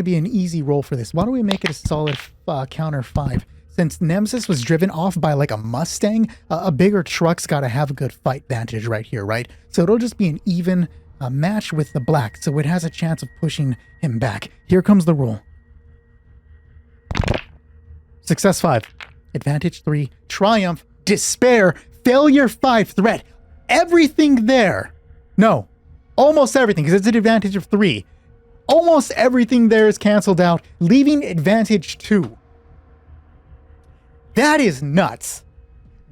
be an easy roll for this. Why don't we make it a solid counter 5? Since Nemesis was driven off by like a Mustang, a bigger truck's got to have a good fight advantage right here, right? So it'll just be an even match with the black, so it has a chance of pushing him back. Here comes the roll. Success 5, advantage 3, triumph, despair, failure 5 threat. Everything there. No, almost everything, because it's an advantage of 3. Almost everything there is canceled out, leaving advantage 2. That is nuts.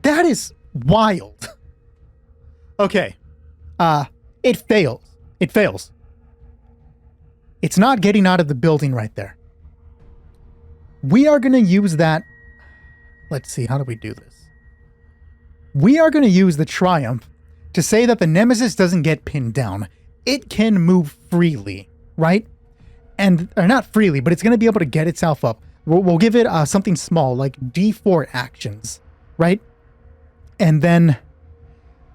That is wild. Okay. It fails. It fails. It's not getting out of the building right there. We are going to use that. Let's see, how do we do this? We are going to use the triumph to say that the Nemesis doesn't get pinned down. It can move freely, right? Or not freely, but it's going to be able to get itself up. We'll give it something small, like D4 actions, right? And then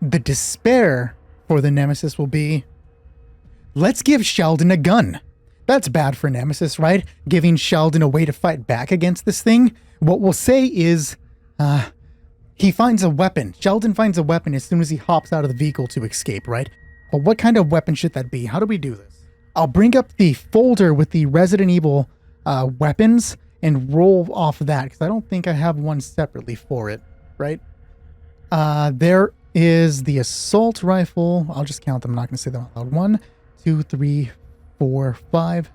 the despair for the Nemesis will be, let's give Sheldon a gun. That's bad for Nemesis, right? Giving Sheldon a way to fight back against this thing. What we'll say is, he finds a weapon. Sheldon finds a weapon as soon as he hops out of the vehicle to escape, right? But what kind of weapon should that be? How do we do this? I'll bring up the folder with the Resident Evil weapons and roll off that, because I don't think I have one separately for it, right? There is the assault rifle. I'll just count them. I'm not going to say them out loud. 1, 2, 3, 4, 5,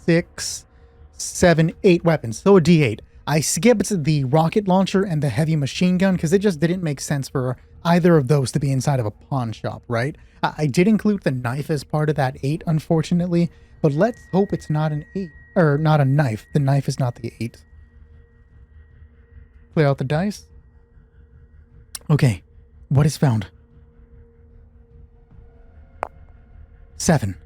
6, 7, 8 weapons. So a D8. I skipped the rocket launcher and the heavy machine gun because it just didn't make sense for either of those to be inside of a pawn shop, right? I did include the knife as part of that 8, unfortunately, but let's hope it's not an 8. Or not a knife. The knife is not the 8. Play out the dice. Okay. What is found? 7.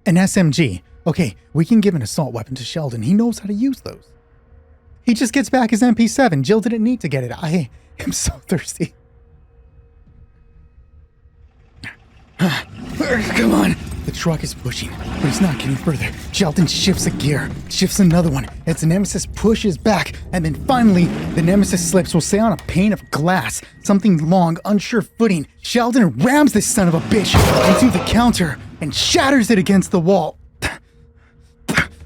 An SMG. Okay, we can give an assault weapon to Sheldon. He knows how to use those. He just gets back his MP7. Jill didn't need to get it. I am so thirsty. Come on. The truck is pushing, but he's not getting further. Sheldon shifts a gear, shifts another one, as the Nemesis pushes back, and then finally, the Nemesis slips. We'll say on a pane of glass, something long, unsure footing. Sheldon rams this son of a bitch into the counter and shatters it against the wall.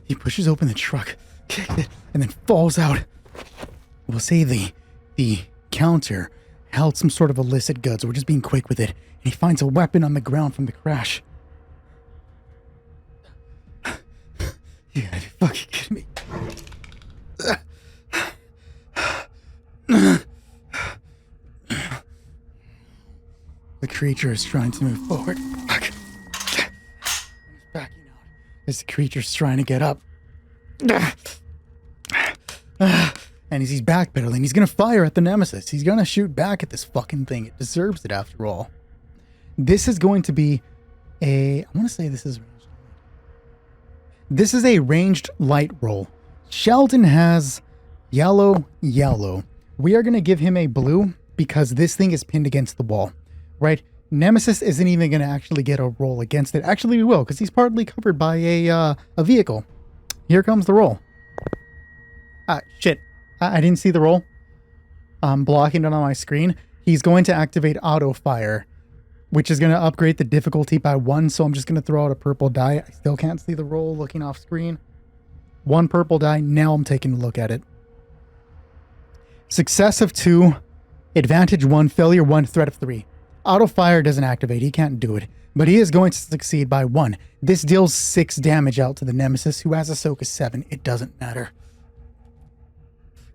He pushes open the truck, kicks it, and then falls out. We'll say the counter held some sort of illicit goods. We're just being quick with it. And he finds a weapon on the ground from the crash. You gotta be fucking kidding me. The creature is trying to move forward. Fuck. He's backing out as the creature's trying to get up. And as he's backpedaling, he's gonna fire at the Nemesis. He's gonna shoot back at this fucking thing. It deserves it after all. This is going to be I want to say this is a ranged light roll. Sheldon has yellow. We are going to give him a blue because this thing is pinned against the wall, right? Nemesis isn't even going to actually get a roll against it. Actually, we will because he's partly covered by a vehicle. Here comes the roll. Shit. I didn't see the roll. I'm blocking it on my screen. He's going to activate auto fire, which is going to upgrade the difficulty by 1, so I'm just going to throw out a purple die. I still can't see the roll looking off screen. 1 purple die. Now I'm taking a look at it. Success of 2, advantage 1, failure 1, threat of 3. Auto fire doesn't activate. He can't do it, but he is going to succeed by 1. This deals 6 damage out to the Nemesis, who has a soak of 7. It doesn't matter.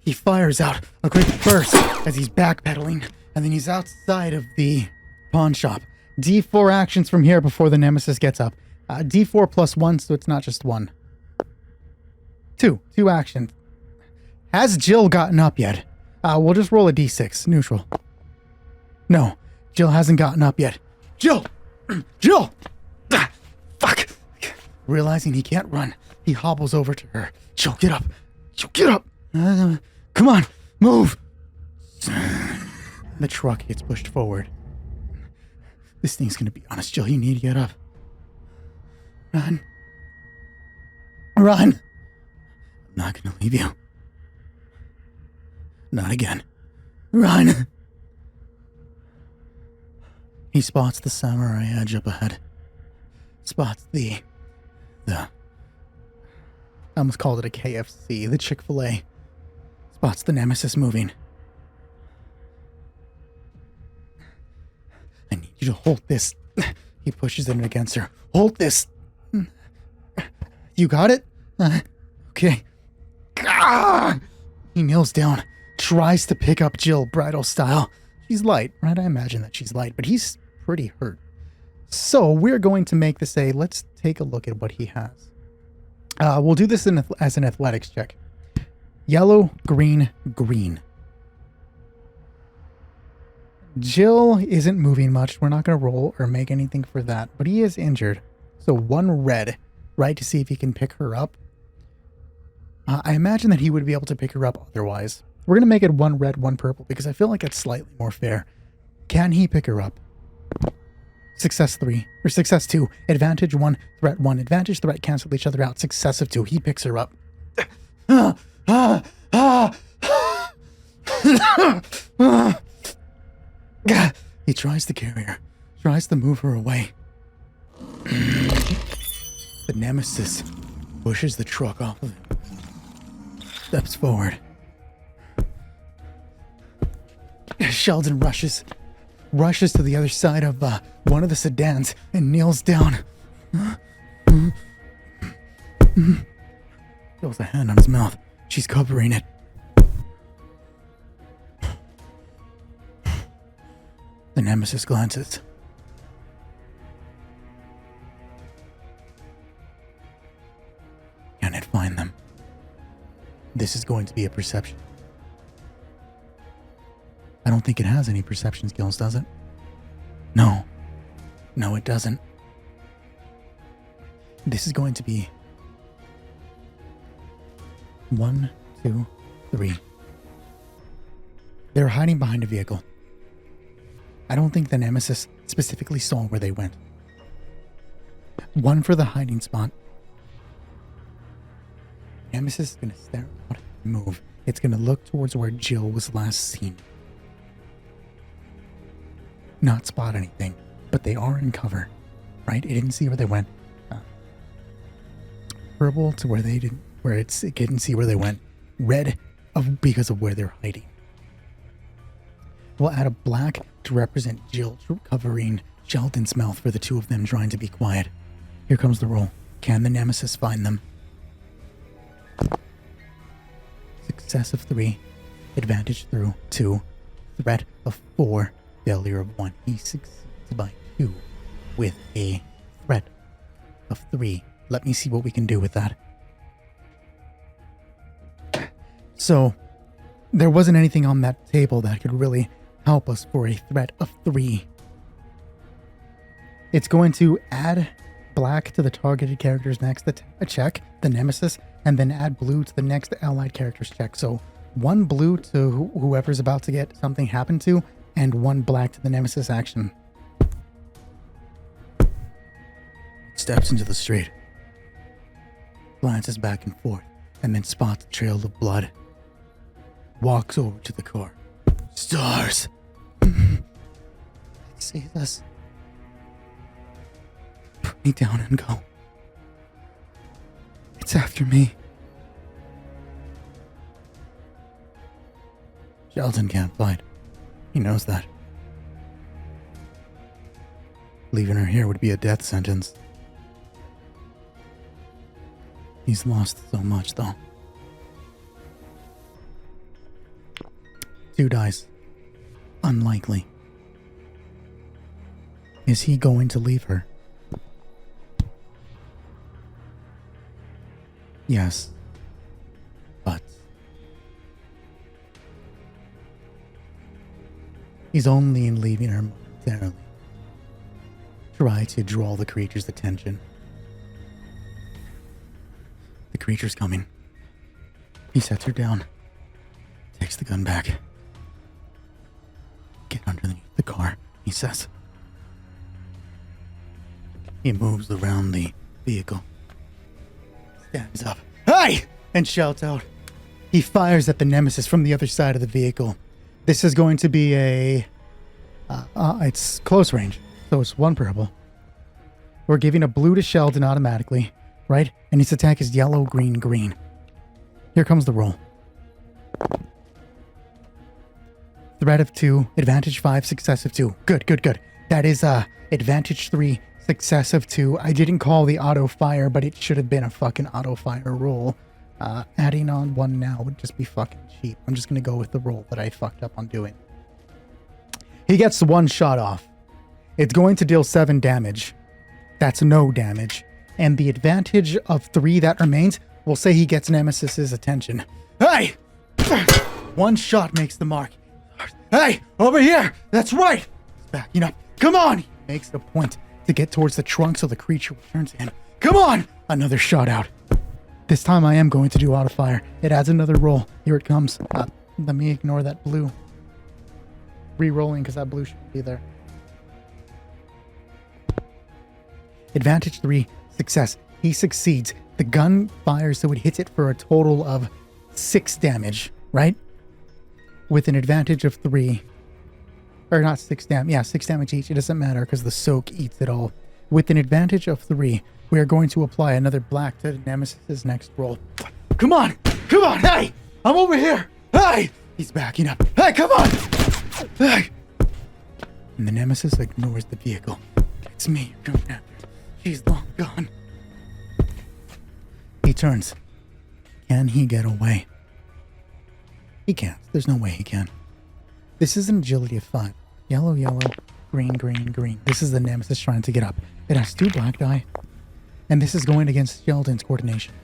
He fires out a quick burst as he's backpedaling, and then he's outside of the pawn shop. D4 actions from here before the Nemesis gets up. D4 plus 1, so it's not just 1. 2 actions. Has Jill gotten up yet? We'll just roll a D6, neutral. No, Jill hasn't gotten up yet. Jill! Jill! Fuck! Realizing he can't run, he hobbles over to her. Jill, get up! Jill, get up! Come on, move! The truck gets pushed forward. This thing's gonna be honest, Jill. You need to get up. Run. Run! I'm not gonna leave you. Not again. Run! He spots the samurai edge up ahead. Spots the I almost called it a KFC, the Chick-fil-A. Spots the Nemesis moving. I need you to hold this. He pushes it against her. Hold this. You got it? Okay. Ah! He kneels down, tries to pick up Jill bridal style. She's light, right? I imagine that she's light, but he's pretty hurt. So we're going to make this let's take a look at what he has. We'll do this as an athletics check. Yellow, green, green. Jill isn't moving much. We're not going to roll or make anything for that, but he is injured. So 1 red, right, to see if he can pick her up. I imagine that he would be able to pick her up otherwise. We're going to make it 1 red, 1 purple, because I feel like it's slightly more fair. Can he pick her up? Success 3, or success 2. Advantage 1, threat 1. Advantage, threat cancel each other out. Success of 2. He picks her up. He tries to carry her, tries to move her away. The Nemesis pushes the truck off of him, steps forward. Sheldon rushes to the other side of one of the sedans and kneels down. Feels a hand on his mouth. She's covering it. The Nemesis glances. Can it find them? This is going to be a perception. I don't think it has any perception skills, does it? No. No, it doesn't. This is going to be 1, 2, 3. They're hiding behind a vehicle. I don't think the Nemesis specifically saw where they went. 1 for the hiding spot. Nemesis is going to stare out and move. It's going to look towards where Jill was last seen. Not spot anything, but they are in cover, right? It didn't see where they went. Purple to where they didn't, it didn't see where they went. Red because of where they're hiding. We'll add a black to represent Jill covering Sheldon's mouth for the two of them trying to be quiet. Here comes the roll. Can the Nemesis find them? Success of 3, advantage through 2, threat of 4, failure of 1. He succeeds by 2 with a threat of 3. Let me see what we can do with that. So, there wasn't anything on that table that could really help us for a threat of 3. It's going to add black to the targeted character's next check, the Nemesis, and then add blue to the next allied character's check. So 1 blue to whoever's about to get something happen to, and 1 black to the Nemesis action. Steps into the street, glances back and forth, and then spots a trail of blood. Walks over to the car. S.T.A.R.S. Save us. Put me down and go. It's after me. Sheldon can't fight. He knows that. Leaving her here would be a death sentence. He's lost so much, though. 2 dice. Unlikely. Is he going to leave her? Yes. But he's only in leaving her momentarily. Try to draw the creature's attention. The creature's coming. He sets her down. Takes the gun back. Get underneath the car, he says. He moves around the vehicle. Stands up. Hey! And shouts out. He fires at the Nemesis from the other side of the vehicle. This is going to be it's close range, so it's 1 purple. We're giving a blue to Sheldon automatically, right? And his attack is yellow, green, green. Here comes the roll. Threat of 2, advantage 5, success of 2. Good, good, good. That is advantage 3, success of 2. I didn't call the auto fire, but it should have been a fucking auto fire roll. Adding on 1 now would just be fucking cheap. I'm just gonna go with the roll that I fucked up on doing. He gets 1 shot off. It's going to deal 7 damage. That's no damage. And the advantage of 3 that remains, we'll say he gets Nemesis's attention. Hey! 1 shot makes the mark. Hey! Over here! That's right! He's backing up. Come on! He makes the point to get towards the trunk so the creature returns to him. Come on! Another shot out. This time I am going to do auto fire. It adds another roll. Here it comes. Let me ignore that blue. Re-rolling because that blue should be there. Advantage 3, success. He succeeds. The gun fires so it hits it for a total of 6 damage, right? With an advantage of 3. Or not 6 damage. Yeah, 6 damage each. It doesn't matter because the soak eats it all. With an advantage of 3, we are going to apply another black to Nemesis' next roll. Come on! Come on! Hey! I'm over here! Hey! He's backing up. Hey, come on! Hey! And the Nemesis ignores the vehicle. It's me you're coming after. She's long gone. He turns. Can he get away? He can't. There's no way he can. This is an agility of 5. Yellow, yellow, green, green, green. This is the Nemesis trying to get up. It has 2 black die. And this is going against Sheldon's coordination.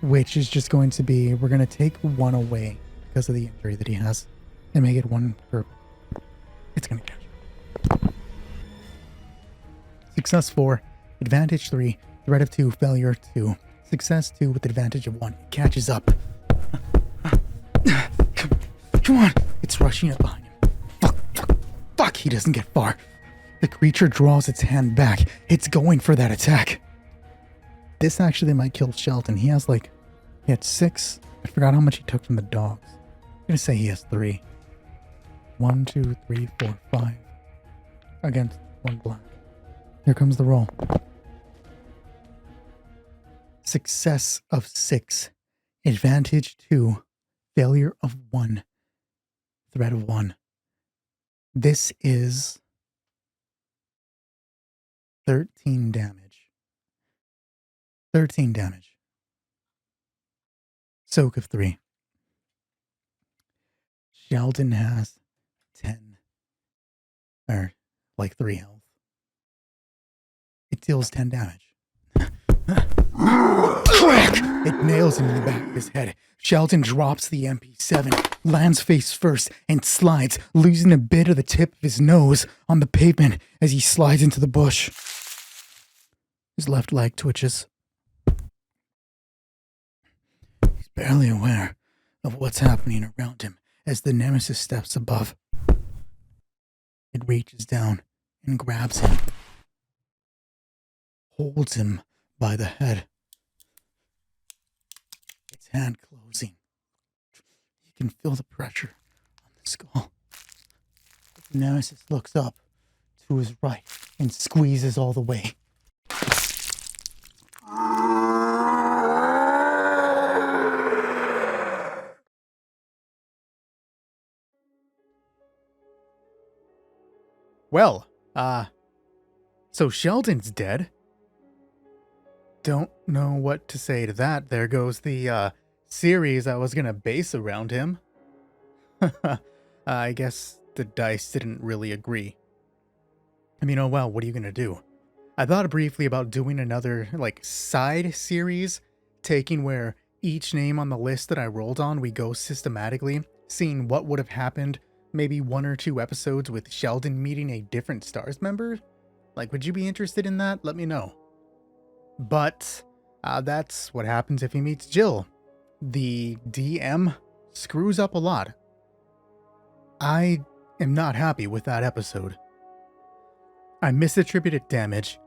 Which is just going to be, we're going to take 1 away because of the injury that he has. And make it 1 purple. It's going to catch. Success 4. Advantage 3. Threat of 2. Failure 2. Success 2 with advantage of 1. It catches up. Come on. It's rushing up behind him. Fuck. He doesn't get far. The creature draws its hand back. It's going for that attack. This actually might kill Sheldon. He had 6. I forgot how much he took from the dogs. I'm going to say he has 3. 1, 2, 3, 4, 5. Against 1 black. Here comes the roll. Success of 6. Advantage 2. Failure of 1. Threat of 1. This is 13 damage. 13 damage. Soak of 3. Sheldon has 10. Or, 3 health. It deals 10 damage. Crack! It nails him in the back of his head. Sheldon drops the MP7, lands face first, and slides, losing a bit of the tip of his nose on the pavement as he slides into the bush. His left leg twitches. He's barely aware of what's happening around him as the Nemesis steps above. It reaches down and grabs him. Holds him by the head. Its hand closing. He can feel the pressure on the skull. The Nemesis looks up to his right and squeezes all the way. Well, so Sheldon's dead? Don't know what to say to that. There goes the series I was gonna base around him. I guess the dice didn't really agree. I mean, oh well, what are you gonna do? I thought briefly about doing another, side series, taking where each name on the list that I rolled on, we go systematically, seeing what would have happened, maybe 1 or 2 episodes with Sheldon meeting a different S.T.A.R.S member? Would you be interested in that? Let me know. But that's what happens if he meets Jill. The DM screws up a lot. I am not happy with that episode. I misattributed damage.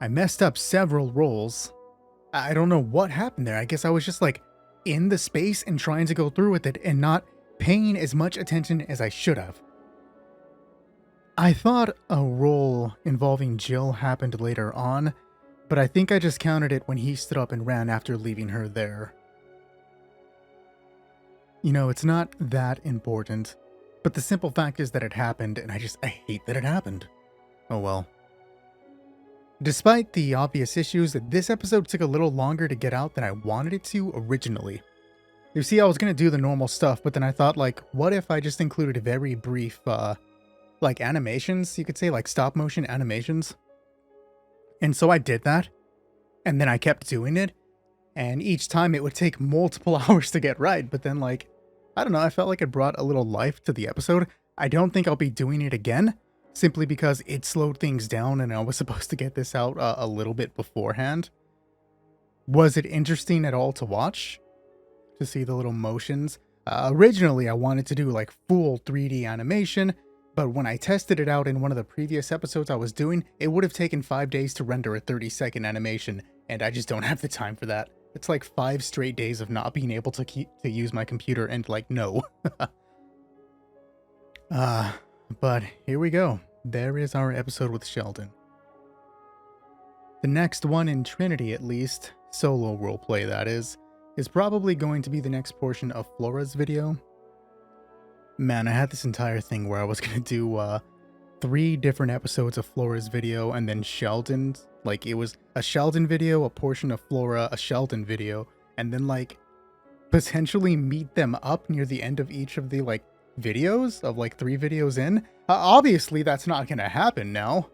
I messed up several rolls. I don't know what happened there. I guess I was just in the space and trying to go through with it and not paying as much attention as I should have. I thought a roll involving Jill happened later on, but I think I just counted it when he stood up and ran after leaving her there. You know, it's not that important, but the simple fact is that it happened, and I hate that it happened. Oh well. Despite the obvious issues, this episode took a little longer to get out than I wanted it to originally. You see, I was gonna do the normal stuff, but then I thought, like, what if I just included very brief, like animations, you could say, like stop motion animations? And so I did that, and then I kept doing it, and each time it would take multiple hours to get right, but then, like, I don't know, I felt like it brought a little life to the episode. I don't think I'll be doing it again, simply because it slowed things down and I was supposed to get this out a little bit beforehand. Was it interesting at all to watch? To see the little motions? Originally, I wanted to do like full 3D animation, but when I tested it out in one of the previous episodes I was doing, it would have taken 5 days to render a 30-second animation, and I just don't have the time for that. It's like 5 straight days of not being able to use my computer, and like, no. But here we go. There is our episode with Sheldon. The next one in Trinity, at least, solo roleplay that is probably going to be the next portion of Flora's video. Man, I had this entire thing where I was gonna do 3 different episodes of Flora's video and then Sheldon's. Like, it was a Sheldon video, a portion of Flora, a Sheldon video, and then like potentially meet them up near the end of each of the like videos of like 3 videos in. Obviously that's not gonna happen now.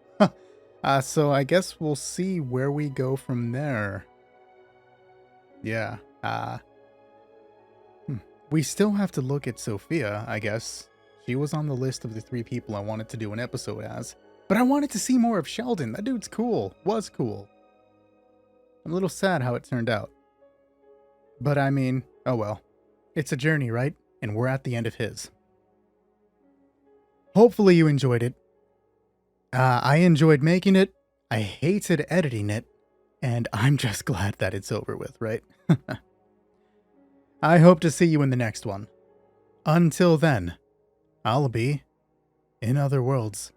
So I guess we'll see where we go from there. Yeah. We still have to look at Sophia, I guess. She was on the list of the 3 people I wanted to do an episode as. But I wanted to see more of Sheldon. That dude's cool. Was cool. I'm a little sad how it turned out. But I mean, oh well. It's a journey, right? And we're at the end of his. Hopefully you enjoyed it. I enjoyed making it. I hated editing it. And I'm just glad that it's over with, right? I hope to see you in the next one. Until then, I'll be in other worlds.